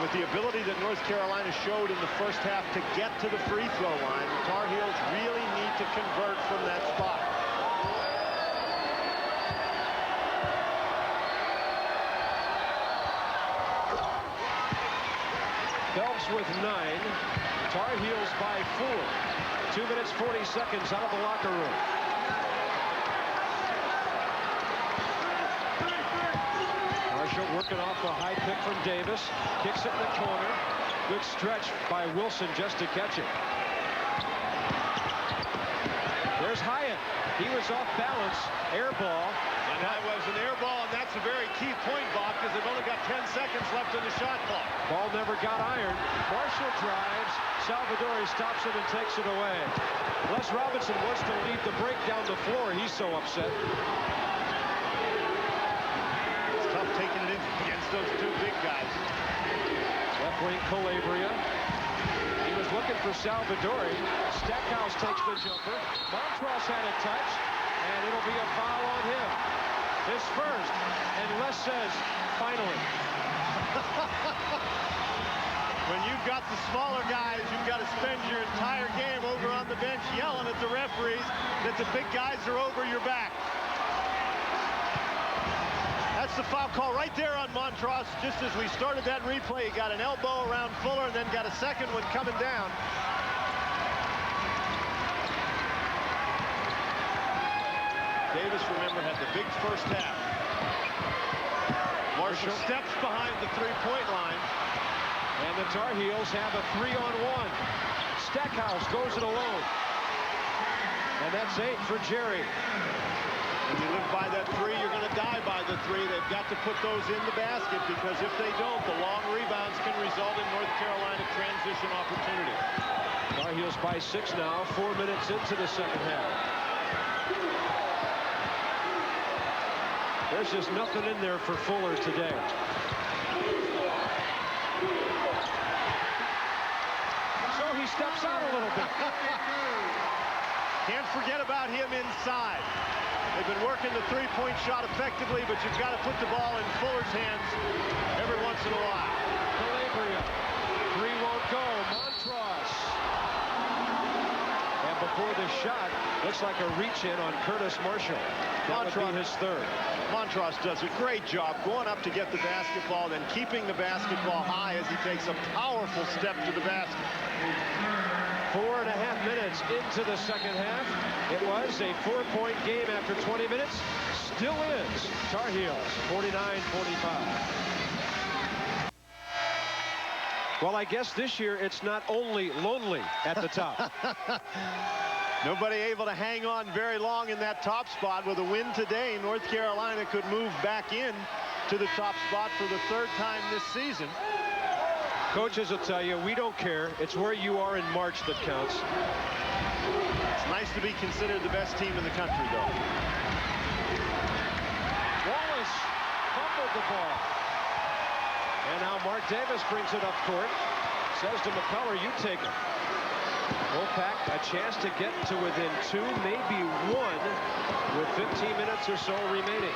With the ability that North Carolina showed in the first half to get to the free throw line, the Tar Heels really need to convert from that spot. Phelps with 9. Tar Heels by 4. 2 minutes 40 seconds out of the locker room. Marshall working off a high pick from Davis. Kicks it in the corner. Good stretch by Wilson just to catch it. There's Hyatt. He was off balance. Air ball. And that was an air ball, and that's a very key point, Bob, because they've only got 10 seconds left in the shot clock. Ball never got ironed. Marshall drives. Salvadori stops it and takes it away. Les Robinson wants to lead the break down the floor. He's so upset. It's tough taking it in against those two big guys. Left wing Calabria. He was looking for Salvadori. Stackhouse takes the jumper. Montross had a touch, and it'll be a foul on him. His first, and Les says, finally. When you've got the smaller guys, you've got to spend your entire game over on the bench yelling at the referees that the big guys are over your back. That's the foul call right there on Montross. Just as we started that replay, he got an elbow around Fuller and then got a second one coming down. Davis, remember, had the big first half. Marshall steps behind the three-point line. And the Tar Heels have a 3-on-1. Stackhouse goes it alone. And that's 8 for Jerry. When you live by that three, you're going to die by the three. They've got to put those in the basket, because if they don't, the long rebounds can result in North Carolina transition opportunity. Tar Heels by 6 now, 4 minutes into the second half. There's just nothing in there for Fuller today. So he steps out a little bit. Can't forget about him inside. They've been working the three-point shot effectively, but you've got to put the ball in Fuller's hands every once in a while. Calabria. 3 won't go. Montross. And before the shot, looks like a reach-in on Curtis Marshall. That would be his third. Montross does a great job going up to get the basketball, then keeping the basketball high as he takes a powerful step to the basket. 4.5 minutes into the second half. It was a 4-point game after 20 minutes. Still is. Tar Heels 49-45. Well, I guess this year it's not only lonely at the top. Nobody able to hang on very long in that top spot. With a win today, North Carolina could move back in to the top spot for the 3rd time this season. Coaches will tell you, we don't care. It's where you are in March that counts. It's nice to be considered the best team in the country, though. Wallace fumbled the ball. And now Mark Davis brings it up court. Says to McCullough, you take it. Wolfpack a chance to get to within 2, maybe 1, with 15 minutes or so remaining.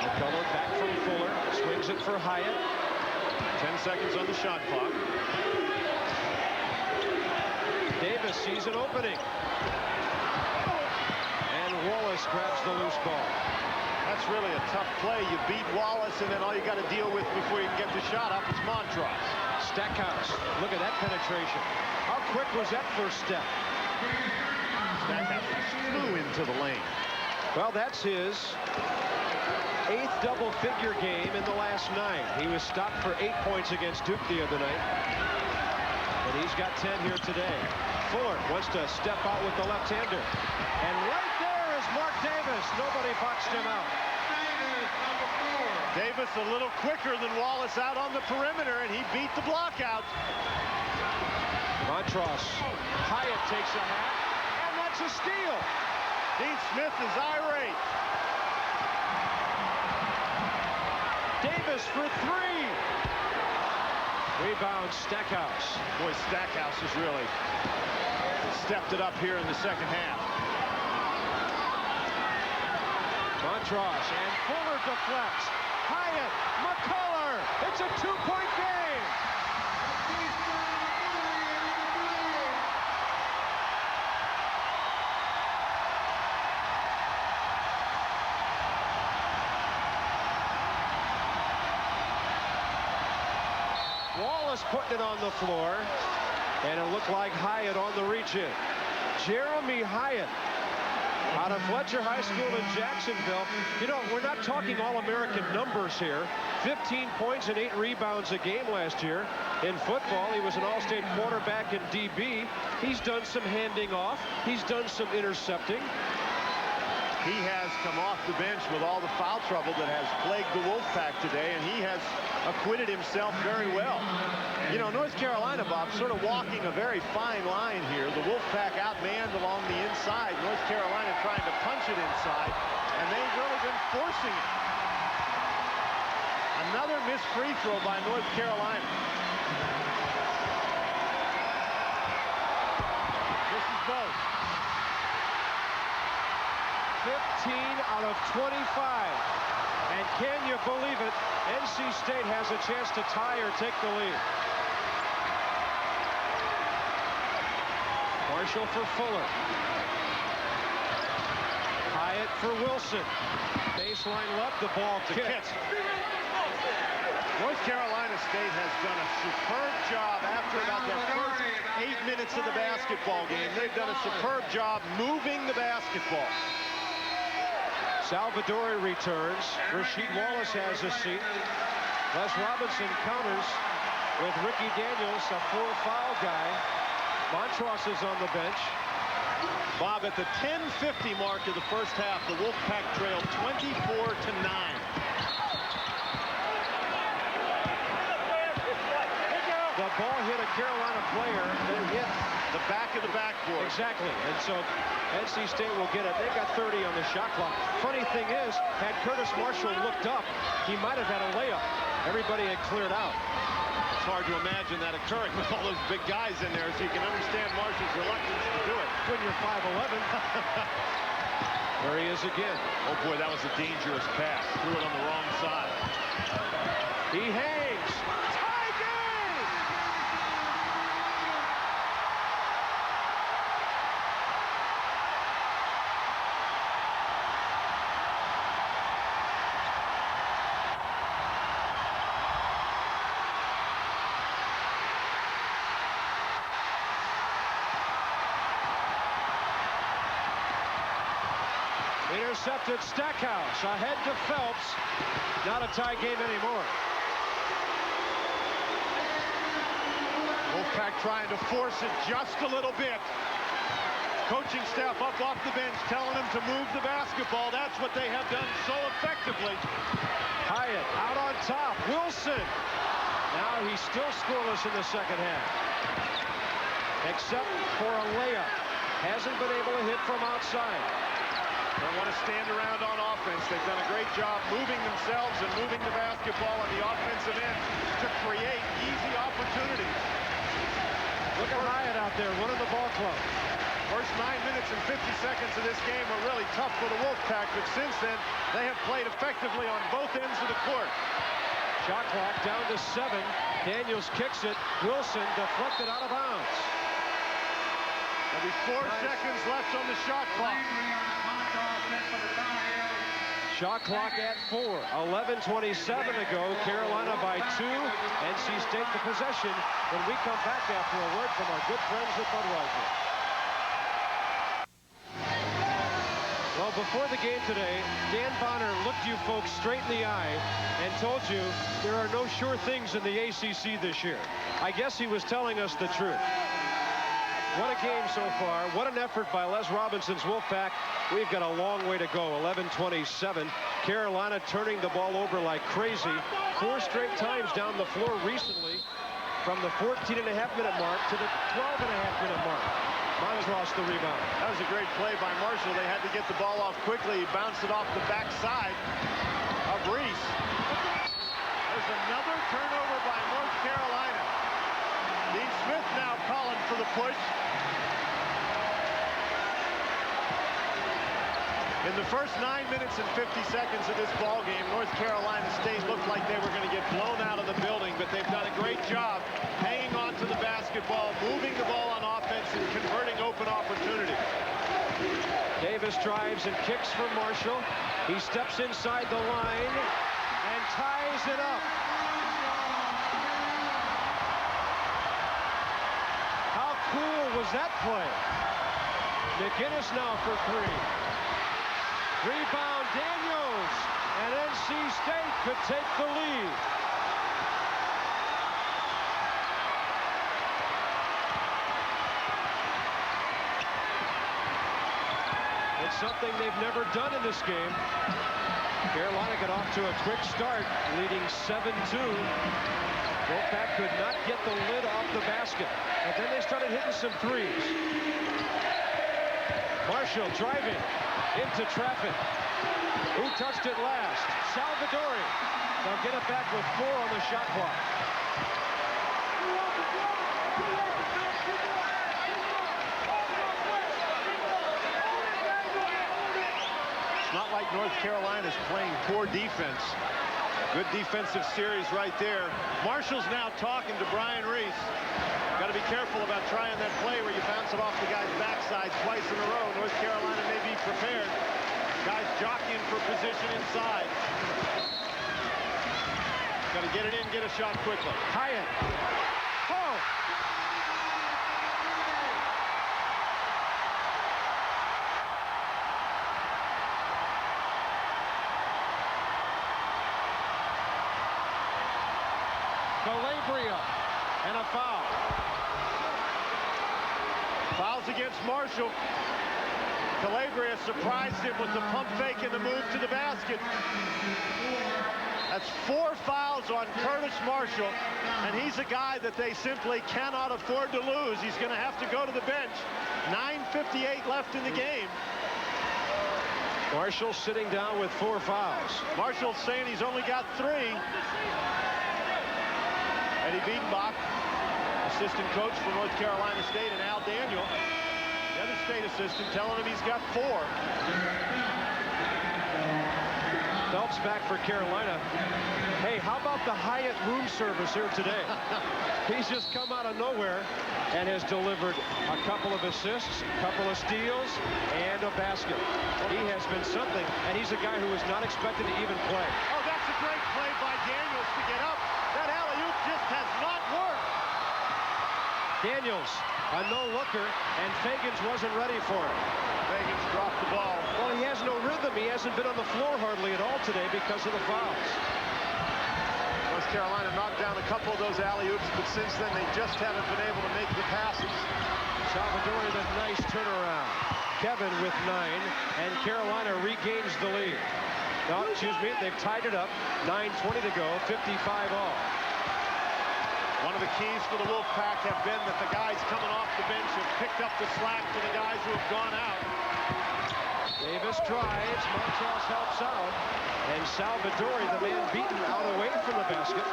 McCullough back from Fuller, swings it for Hyatt. 10 seconds on the shot clock. Davis sees an opening. And Wallace grabs the loose ball. That's really a tough play. You beat Wallace, and then all you got to deal with before you can get the shot up is Montross. Stackhouse, look at that penetration. How quick was that first step? Stackhouse flew into the lane. Well, that's his 8th double-figure game in the last 9. He was stopped for 8 points against Duke the other night. But he's got 10 here today. Fuller wants to step out with the left-hander. And right there is Mark Davis. Nobody boxed him out. Davis a little quicker than Wallace out on the perimeter, and he beat the block out. Montross. Hyatt takes a hat, and that's a steal. Dean Smith is irate. Davis for 3. Rebound Stackhouse. Boy, Stackhouse has really stepped it up here in the second half. Montross and Fuller deflects. Hyatt, McCullough. It's a 2-point game. Wallace putting it on the floor. And it looked like Hyatt on the reach-in. Jeremy Hyatt out of Fletcher High School in Jacksonville. You know, we're not talking All-American numbers here. 15 points and 8 rebounds a game last year. In football, he was an All-State quarterback in DB. He's done some handing off. He's done some intercepting. He has come off the bench with all the foul trouble that has plagued the Wolfpack today, and he has acquitted himself very well. You know, North Carolina, Bob, sort of walking a very fine line here. The Wolfpack outmanned along the inside. North Carolina trying to punch it inside, and they've really been forcing it. Another missed free throw by North Carolina. This is both. 15 out of 25. And can you believe it? NC State has a chance to tie or take the lead. Marshall for Fuller. Hyatt for Wilson. Baseline left, the ball kicked. North Carolina State has done a superb job after about the first 8 minutes of the basketball game. They've done a superb job moving the basketball. Salvadori returns. Rasheed Wallace has a seat. Les Robinson counters with Ricky Daniels, a full foul guy. Montross is on the bench. Bob, at the 10:50 mark of the first half, the Wolfpack trailed 24-9. The ball hit a Carolina player that hit the back of the backboard. Exactly. And so NC State will get it. They've got 30 on the shot clock. Funny thing is, had Curtis Marshall looked up, he might have had a layup. Everybody had cleared out. It's hard to imagine that occurring with all those big guys in there, so you can understand Marshall's reluctance to do it. When you're 5'11". There he is again. Oh boy, that was a dangerous pass. Threw it on the wrong side. He hangs. Tie game! Intercepted Stackhouse. Ahead to Phelps. Not a tie game anymore. Wolfpack trying to force it just a little bit. Coaching staff up off the bench telling them to move the basketball. That's what they have done so effectively. Hyatt out on top. Wilson. Now he's still scoreless in the second half. Except for a layup. Hasn't been able to hit from outside. They want to stand around on offense. They've done a great job moving themselves and moving the basketball on the offensive end to create easy opportunities. Look at Hyatt out there running the ball club. First 9 minutes and 50 seconds of this game were really tough for the Wolfpack, but since then, they have played effectively on both ends of the court. Shot clock down to 7. Daniels kicks it. Wilson deflected out of bounds. There'll be 4 seconds left on the shot clock. Shot clock at 4. 11:27 to go. Carolina by 2. NC State the possession when we come back after a word from our good friends at Budweiser. Well, before the game today, Dan Bonner looked you folks straight in the eye and told you there are no sure things in the ACC this year. I guess he was telling us the truth. What a game so far. What an effort by Les Robinson's Wolfpack. We've got a long way to go. 11:27. Carolina turning the ball over like crazy. 4 straight times down the floor recently from the 14.5-minute mark to the 12.5-minute mark. Montross the rebound. That was a great play by Marshall. They had to get the ball off quickly. He bounced it off the backside of Reese. There's another turnover by North Carolina. Dean Smith now calling for the push. In the first 9 minutes and 50 seconds of this ball game, North Carolina State looked like they were going to get blown out of the building, but they've done a great job hanging on to the basketball, moving the ball on offense, and converting open opportunities. Davis drives and kicks for Marshall. He steps inside the line and ties it up. cool was that play? McInnes now for 3. Rebound Daniels, and NC State could take the lead. It's something they've never done in this game. Carolina got off to a quick start, leading 7-2. Wolfpack could not get the lid off the basket, but then they started hitting some threes. Marshall driving into traffic. Who touched it last? Salvadori. They'll get it back with 4 on the shot clock. It's not like North Carolina's playing poor defense. Good defensive series right there. Marshall's now talking to Brian Reese. Got to be careful about trying that play where you bounce it off the guy's backside twice in a row. North Carolina may be prepared. Guys jockeying for position inside. Got to get it in, get a shot quickly. Hyatt. Oh! Calabria and a foul. Fouls against Marshall. Calabria surprised him with the pump fake and the move to the basket. That's 4 fouls on Curtis Marshall, and he's a guy that they simply cannot afford to lose. He's going to have to go to the bench. 9:58 left in the game. Marshall sitting down with 4 fouls. Marshall's saying he's only got 3. Eddie Biedenbach, assistant coach for North Carolina State, and Al Daniel, the other state assistant, telling him he's got 4. Phelps back for Carolina. Hey, how about the Hyatt room service here today? He's just come out of nowhere and has delivered a couple of assists, a couple of steals, and a basket. He has been something, and he's a guy who was not expected to even play. Oh, that's a great play by Daniels to get up. That alley-oop just has not worked. Daniels, a no-looker, and Fagans wasn't ready for it. Fagans dropped the ball. Well, he has no rhythm. He hasn't been on the floor hardly at all today because of the fouls. North Carolina knocked down a couple of those alley-oops, but since then they just haven't been able to make the passes. Salvadori with a nice turnaround. Kevin with 9, and Carolina regains the lead. No, excuse me, they've tied it up. 9:20 to go, 55 all. One of the keys for the Wolfpack have been that the guys coming off the bench have picked up the slack for the guys who have gone out. Davis drives, Montross helps out, and Salvadori, the man beaten out away from the basket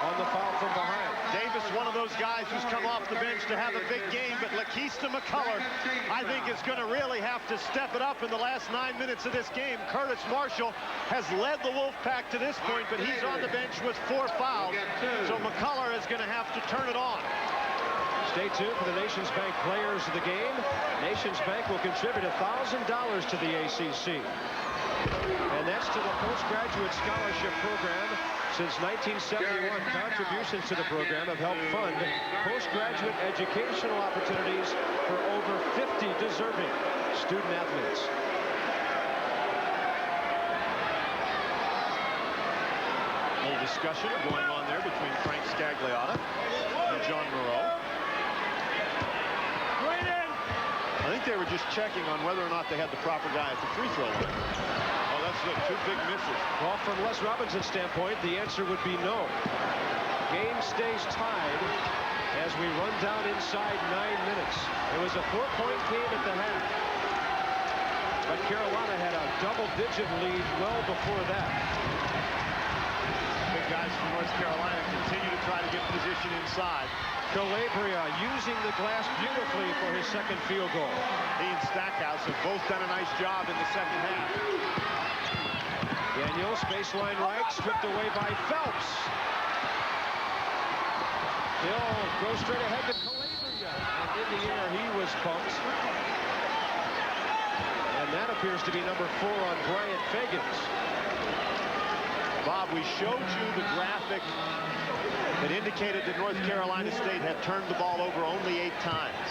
on the foul from behind. Davis, one of those guys who's come off the bench to have a big game, but Lakeista McCullough, I think, is going to really have to step it up in the last 9 minutes of this game. Curtis Marshall has led the Wolfpack to this point, but he's on the bench with 4 fouls, so McCullough is going to have to turn it on. Stay tuned for the Nations Bank players of the game. Nations Bank will contribute $1,000 to the ACC. And that's to the postgraduate scholarship program. Since 1971, contributions to the program have helped fund postgraduate educational opportunities for over 50 deserving student athletes. A little discussion going on there between Frank Scagliotta and John Moreau. I think they were just checking on whether or not they had the proper guy at the free throw line. Oh, that's 2 big misses. Well, from Les Robinson's standpoint, the answer would be no. Game stays tied as we run down inside 9 minutes. It was a 4-point game at the half. But Carolina had a double-digit lead well before that. Big guys from North Carolina continue to try to get position inside. Calabria using the glass beautifully for his second field goal. He and Stackhouse have both done a nice job in the second half. Daniels, baseline right, stripped away by Phelps. Hill goes straight ahead to Calabria. And in the air, he was bumped. And that appears to be number 4 on Bryant Fagans. Bob, we showed you the graphic that indicated that North Carolina State had turned the ball over only 8 times.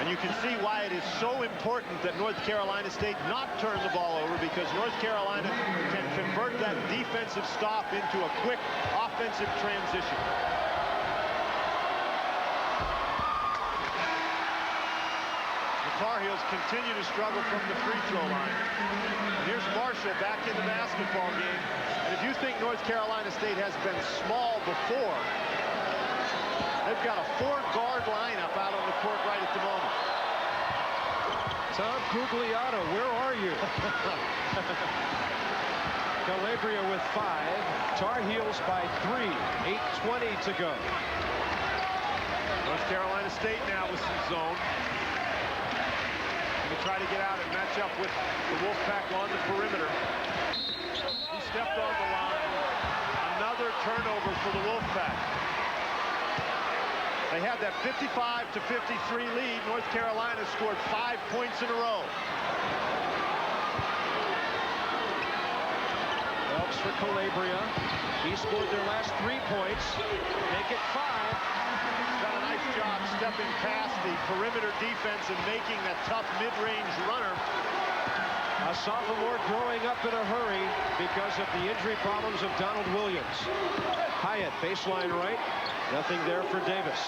And you can see why it is so important that North Carolina State not turn the ball over, because North Carolina can convert that defensive stop into a quick offensive transition. The Tar Heels continue to struggle from the free throw line. And here's Marshall back in the basketball game. And if you think North Carolina State has been small before, they've got a 4-guard lineup out on the court right at the moment. Tom Gugliotta, where are you? Calabria with 5. Tar Heels by 3. 8:20 to go. North Carolina State now with some zone. Going to try to get out and match up with the Wolfpack on the perimeter. He stepped on the line. Another turnover for the Wolfpack. They had that 55-53 lead. North Carolina scored 5 points in a row. Phelps for Calabria. He scored their last 3 points. Make it 5. Done a nice job stepping past the perimeter defense and making that tough mid-range runner. A sophomore growing up in a hurry because of the injury problems of Donald Williams. Hyatt, baseline right. Nothing there for Davis.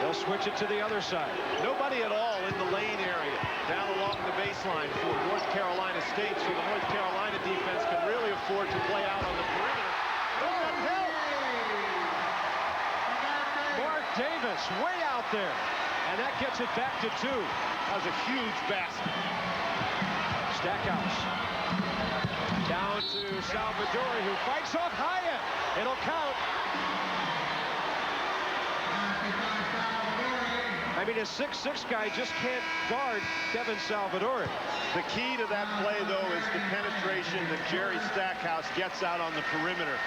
They'll switch it to the other side. Nobody at all in the lane area down along the baseline for North Carolina State, so the North Carolina defense can really afford to play out on the perimeter. Mark Davis way out there, and that gets it back to 2. That was a huge basket. Stackhouse down to Salvadori, who fights off Hyatt. It'll count. I mean, a 6'6" guy just can't guard Kevin Salvadori. The key to that play, though, is the penetration that Jerry Stackhouse gets out on the perimeter.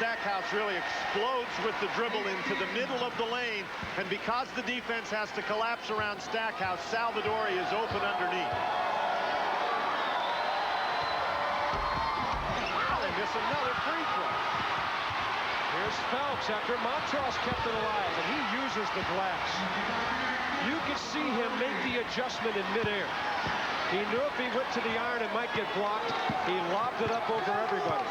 Stackhouse really explodes with the dribble into the middle of the lane, and because the defense has to collapse around Stackhouse, Salvadori is open underneath. Wow, they miss another free throw. Here's Phelps after Montross kept it alive, and he uses the glass. You could see him make the adjustment in midair. He knew if he went to the iron it might get blocked. He lobbed it up over everybody.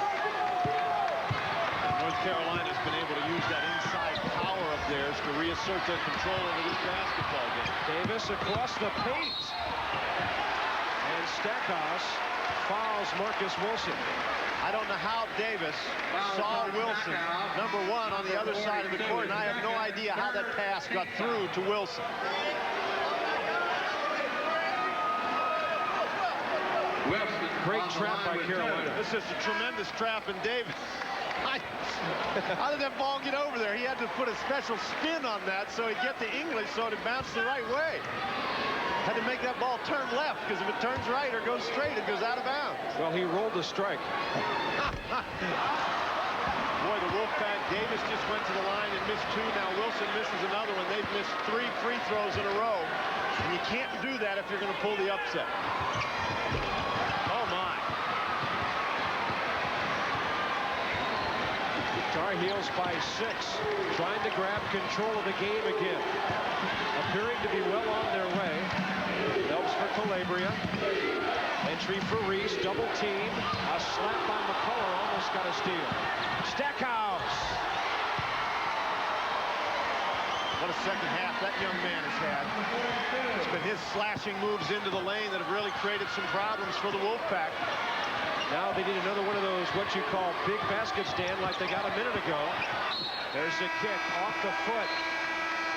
North Carolina's been able to use that inside power of theirs to reassert their control over this basketball game. Davis across the paint. And Stackhouse fouls Marcus Wilson. I don't know how Davis saw Wilson, number 1, on the other side of the court, and I have no idea how that pass got through to Wilson. Great trap by Carolina. This is a tremendous trap, and Davis, how did that ball get over there? He had to put a special spin on that so he'd get to English so it bounced the right way. Had to make that ball turn left, because if it turns right or goes straight, it goes out of bounds. Well, he rolled the strike. Boy, the Wolfpack, Davis just went to the line and missed 2. Now Wilson misses another one. They've missed 3 free throws in a row. And you can't do that if you're going to pull the upset. Oh, my. Tar Heels by 6, trying to grab control of the game again. Appearing to be well on their way. Phelps for Calabria. Entry for Reese, double team. A slap by McCullough, almost got a steal. Stackhouse. What a second half that young man has had. It's been his slashing moves into the lane that have really created some problems for the Wolfpack. Now they need another one of those, what you call big basket stand, like they got a minute ago. There's a kick off the foot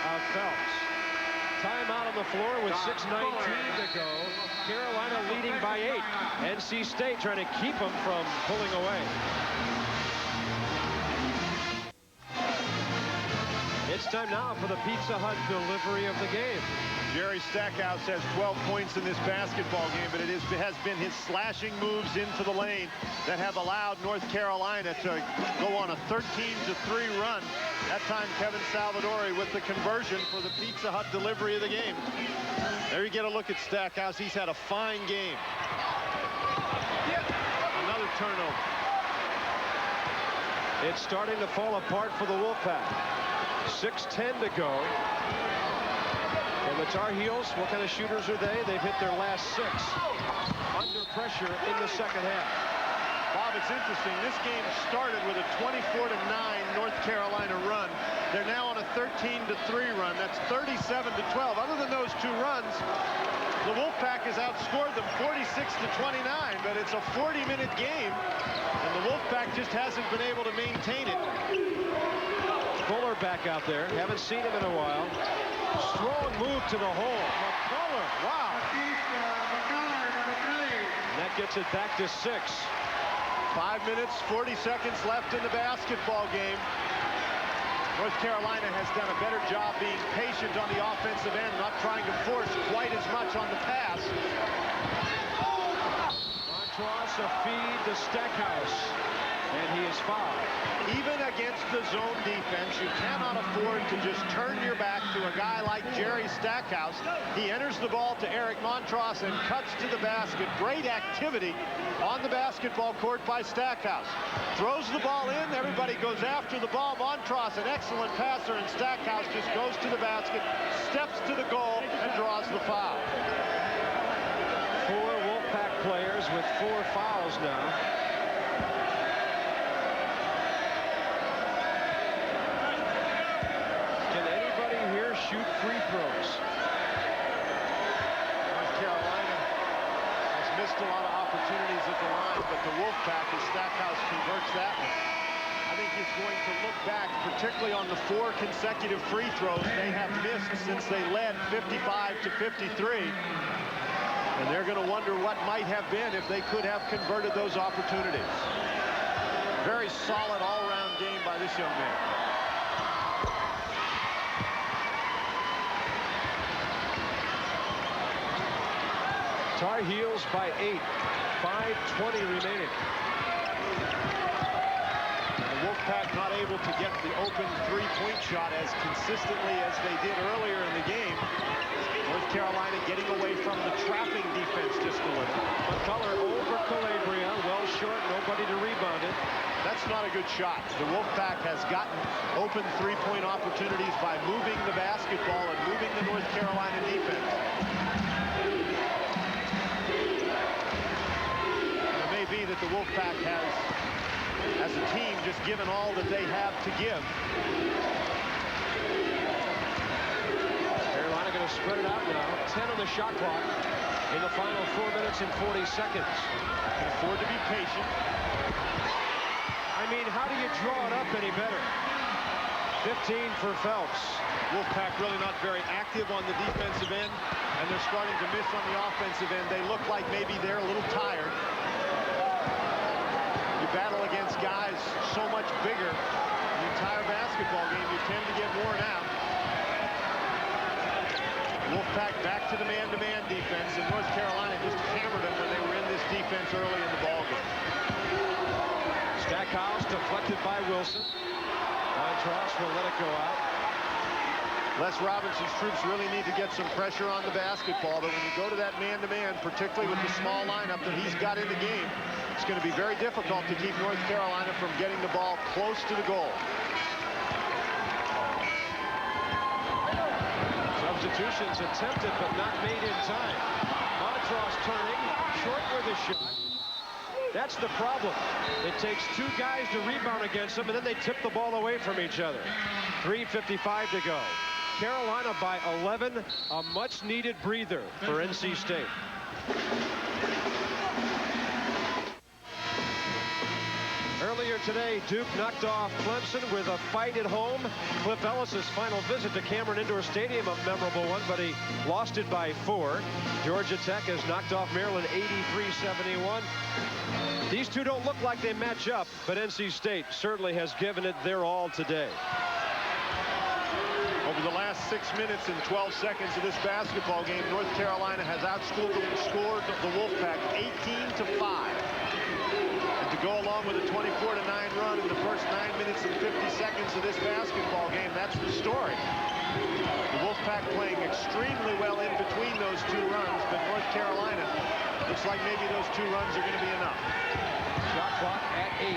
of Phelps. Timeout on the floor with 6:19 to go. Carolina leading by 8. NC State trying to keep them from pulling away. It's time now for the Pizza Hut delivery of the game. Jerry Stackhouse has 12 points in this basketball game, but it has been his slashing moves into the lane that have allowed North Carolina to go on a 13-3 run. That time Kevin Salvadori with the conversion for the Pizza Hut delivery of the game. There you get a look at Stackhouse. He's had a fine game. Another turnover. It's starting to fall apart for the Wolfpack. 6:10 to go. And the Tar Heels, what kind of shooters are they? They've hit their last 6 under pressure in the second half. Bob, it's interesting. This game started with a 24-9 North Carolina run. They're now on a 13-3 run. That's 37-12. Other than those 2 runs, the Wolfpack has outscored them 46-29, but it's a 40-minute game, and the Wolfpack just hasn't been able to maintain it. Fuller back out there. Haven't seen him in a while. Strong move to the hole. McCullough, wow. And that gets it back to 6. 5 minutes, 40 seconds left in the basketball game. North Carolina has done a better job being patient on the offensive end, not trying to force quite as much on the pass. Montross a feed to Stackhouse, and he is fouled. Even against the zone defense, you cannot afford to just turn your back to a guy like Jerry Stackhouse. He enters the ball to Eric Montross and cuts to the basket. Great activity on the basketball court by Stackhouse. Throws the ball in, everybody goes after the ball. Montross, an excellent passer, and Stackhouse just goes to the basket, steps to the goal, and draws the foul. 4 Wolfpack players with 4 fouls now. Can anybody here shoot free throws? North Carolina has missed a lot of opportunities at the line, but the Wolfpack, as Stackhouse converts that one, I think he's going to look back, particularly on the 4 consecutive free throws they have missed since they led 55-53. And they're going to wonder what might have been if they could have converted those opportunities. Very solid all-around game by this young man. Tar Heels by 8. 5:20 remaining. The Wolfpack not able to get the open 3-point shot as consistently as they did earlier in the game. North Carolina getting away from the trapping defense just a little. McCullough over Calabria, well short, nobody to rebound it. That's not a good shot. The Wolfpack has gotten open 3-point opportunities by moving the basketball and moving the North Carolina defense. It may be that the Wolfpack has, as a team, just given all that they have to give. Carolina going to spread it out now. 10 on the shot clock in the final 4 minutes and 40 seconds. Can afford to be patient. I mean, how do you draw it up any better? 15 for Phelps. Wolfpack really not very active on the defensive end, and they're starting to miss on the offensive end. They look like maybe they're a little tired. You battle against guys so much bigger the entire basketball game, you tend to get worn out. Wolfpack back to the man-to-man defense, and North Carolina just hammered them when they were in this defense early in the ballgame. Stackhouse deflected by Wilson. Montross will let it go out. Les Robinson's troops really need to get some pressure on the basketball, but when you go to that man-to-man, particularly with the small lineup that he's got in the game, it's going to be very difficult to keep North Carolina from getting the ball close to the goal. Substitutions attempted but not made in time. Montross turning, short with a shot. That's the problem. It takes 2 guys to rebound against them, and then they tip the ball away from each other. 3:55 to go. Carolina by 11, a much-needed breather for NC State. Earlier today, Duke knocked off Clemson with a fight at home. Cliff Ellis's final visit to Cameron Indoor Stadium, a memorable one, but he lost it by 4. Georgia Tech has knocked off Maryland 83-71. These two don't look like they match up, but NC State certainly has given it their all today. Over the last 6 minutes and 12 seconds of this basketball game, North Carolina has outscored the Wolfpack 18-5. And to go along with a 24-9 run in the first 9 minutes and 50 seconds of this basketball game, that's the story. The Wolfpack playing extremely well in between those 2 runs, but North Carolina looks like maybe those 2 runs are going to be enough. Shot clock at 8.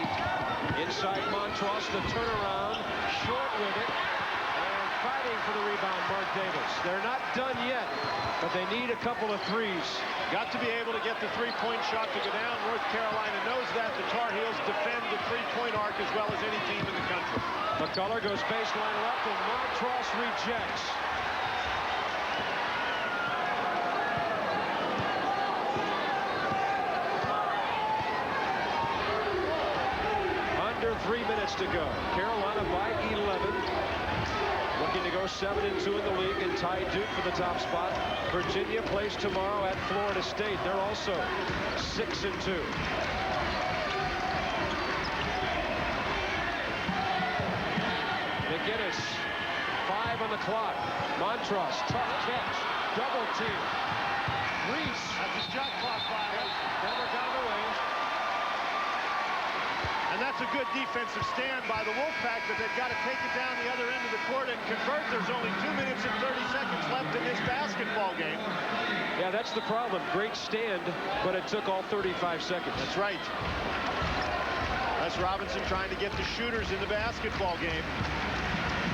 Inside side. Montross, the turnaround, short with it. And fighting for the rebound, Mark Davis. They're not done yet, but they need a couple of threes. Got to be able to get the three-point shot to go down. North Carolina knows that. The Tar Heels defend the three-point arc as well as any team in the country. McCullough goes baseline left, and Montross rejects. Under 3 minutes to go. Carolina by 11. Looking to go 7-2 in the league and tie Duke for the top spot. Virginia plays tomorrow at Florida State. They're also 6-2. McGinnis, 5 on the clock. Montross, tough catch, double team. Reese, That's a shot clock violation. never got away. And that's a good defensive stand by the Wolfpack, but they've got to take it down the other end of the court and convert. There's only 2 minutes and 30 seconds left in this basketball game. Yeah, that's the problem. Great stand, but it took all 35 seconds. That's right. That's Robinson trying to get the shooters in the basketball game.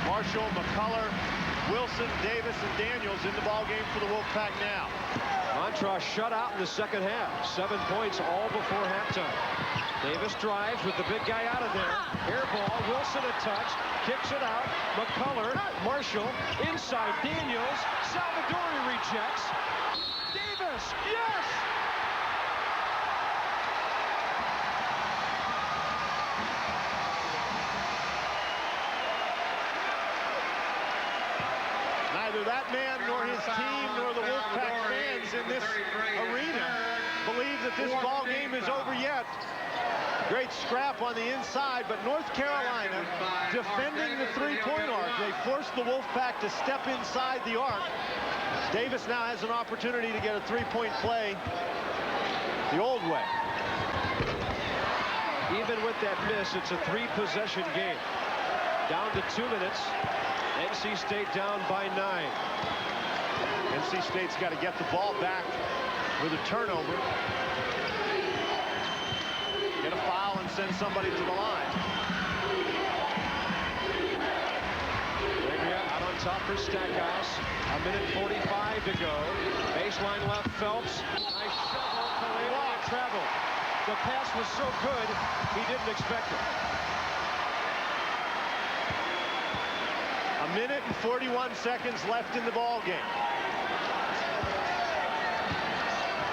Marshall, McCullough, Wilson, Davis, and Daniels in the ball game for the Wolfpack now. Montross shut out in the second half. 7 points all before halftime. Davis drives with the big guy out of there. Air ball, Wilson a touch, kicks it out. McCullough, Marshall, inside Daniels. Salvadori rejects. Davis, yes! Neither that man nor his team nor the Wolfpack fans in this arena believe that this ball game is over yet. Great scrap on the inside, but North Carolina defending the three-point arc. They forced the Wolfpack to step inside the arc. Davis now has an opportunity to get a three-point play the old way. Even with that miss, it's a 3-possession game. Down to 2 minutes. NC State down by 9. NC State's got to get the ball back with a turnover. Get a foul and send somebody to the line. Legria out on top for Stackhouse. 1:45 to go. Baseline left, Phelps. Nice shovel. Kalele traveled. The pass was so good, he didn't expect it. 1 minute and 41 seconds left in the ball game.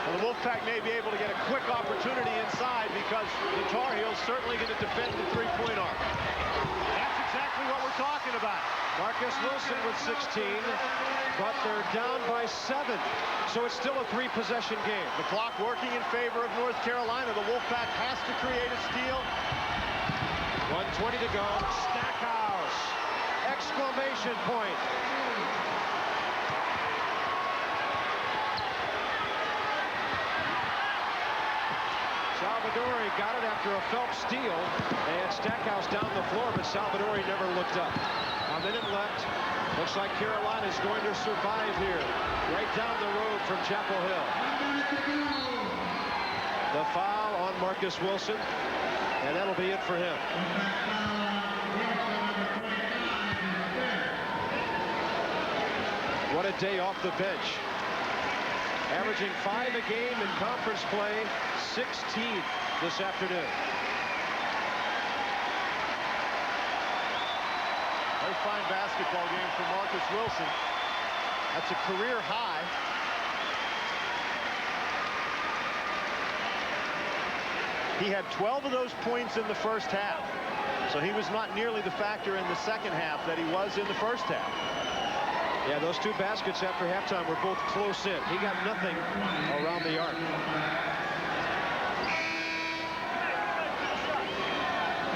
Well, the Wolfpack may be able to get a quick opportunity inside because the Tar Heels certainly going to defend the three-point arc. That's exactly what we're talking about. Marcus Wilson with 16, but they're down by 7. So it's still a 3-possession game. The clock working in favor of North Carolina. The Wolfpack has to create a steal. 1:20 to go. Stackhouse. Exclamation point. Salvadori got it after a Phelps steal, and Stackhouse down the floor, but Salvadori never looked up. A minute left. Looks like Carolina's going to survive here, right down the road from Chapel Hill. The foul on Marcus Wilson, and that'll be it for him. What a day off the bench. Averaging 5 a game in conference play, 16th this afternoon. Very fine basketball game for Marcus Wilson. That's a career high. He had 12 of those points in the first half. So he was not nearly the factor in the second half that he was in the first half. Yeah, those 2 baskets after halftime were both close in. He got nothing around the arc.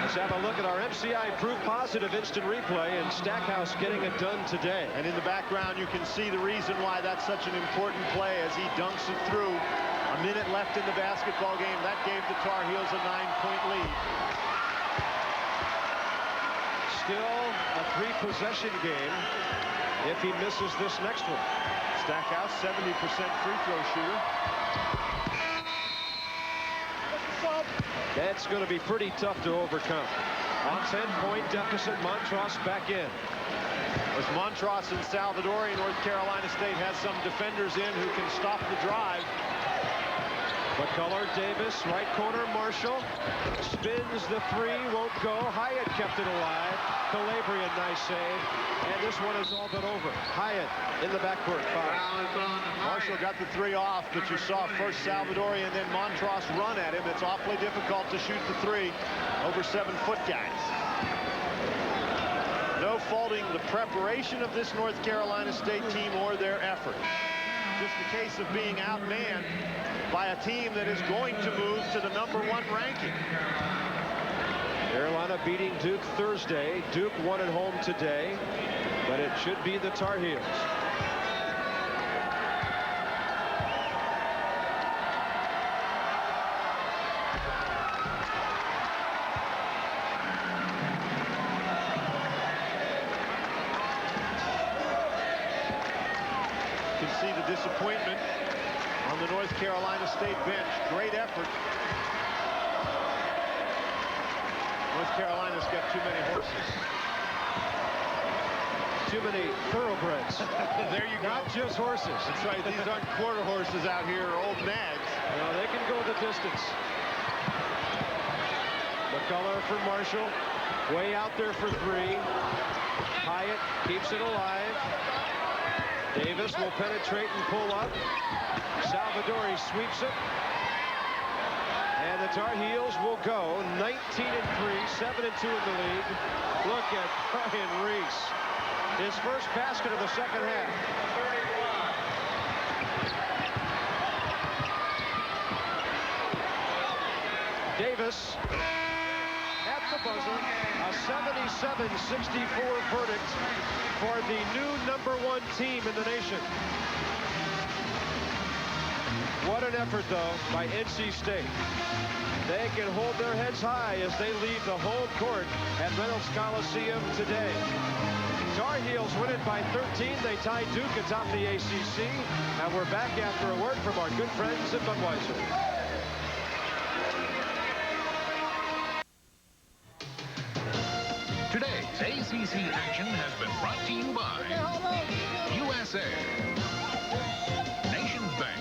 Let's have a look at our MCI proof positive instant replay, and Stackhouse getting it done today. And in the background, you can see the reason why that's such an important play as he dunks it through. A minute left in the basketball game. That gave the Tar Heels a 9-point lead. Still a 3-possession game if he misses this next one. Stackhouse, 70% free throw shooter. That's going to be pretty tough to overcome. On 10-point deficit, Montross back in. As Montross and Salvadori, North Carolina State has some defenders in who can stop the drive. McCullough, Davis, right corner, Marshall. Spins the three, won't go. Hyatt kept it alive. Calabrian, nice save. And this one is all but over. Hyatt in the backcourt foul. Marshall got the three off, but you saw first Salvadori and then Montross run at him. It's awfully difficult to shoot the three over 7-foot guys. No faulting the preparation of this North Carolina State team or their effort. Just a case of being outmanned by a team that is going to move to the #1 ranking. Carolina beating Duke Thursday. Duke won at home today, but it should be the Tar Heels. You can see the disappointment on the North Carolina State bench. Great effort. North Carolina's got too many horses. Too many thoroughbreds. There you go. Not just horses. That's right. These aren't quarter horses out here, or old nags. Well, they can go the distance. McCullough for Marshall. Way out there for three. Hyatt keeps it alive. Davis will penetrate and pull up. Salvadori sweeps it. And the Tar Heels will go 19-3, 7-2 in the league. Look at Brian Reese. His first basket of the second half. Davis at the buzzer. A 77-64 verdict for the new #1 team in the nation. What an effort, though, by NC State. They can hold their heads high as they leave the home court at Reynolds Coliseum today. Tar Heels win it by 13. They tie Duke atop the ACC. And we're back after a word from our good friends at Budweiser. Today's ACC action has been brought to you by USA, Nations Bank,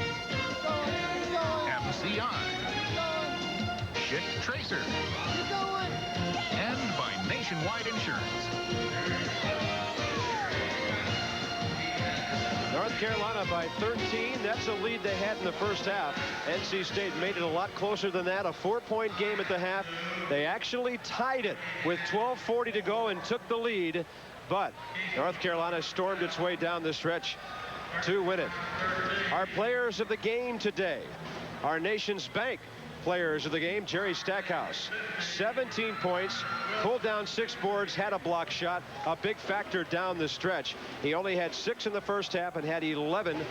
MCI, Schick Tracer, and by Nationwide Insurance. North Carolina by 13. That's a lead they had in the first half. NC State made it a lot closer than that. A 4-point game at the half. They actually tied it with 12:40 to go and took the lead. But North Carolina stormed its way down the stretch to win it. Our players of the game today. Our Nations Bank players of the game. Jerry Stackhouse, 17 points, pulled down 6 boards, had a block shot, a big factor down the stretch. He only had 6 in the first half and had 11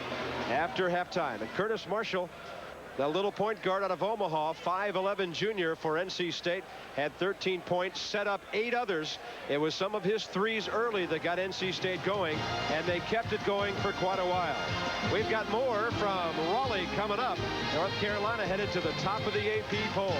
after halftime. And Curtis Marshall, the little point guard out of Omaha, 5'11" junior for NC State, had 13 points, set up 8 others. It was some of his threes early that got NC State going, and they kept it going for quite a while. We've got more from Raleigh coming up. North Carolina headed to the top of the AP poll.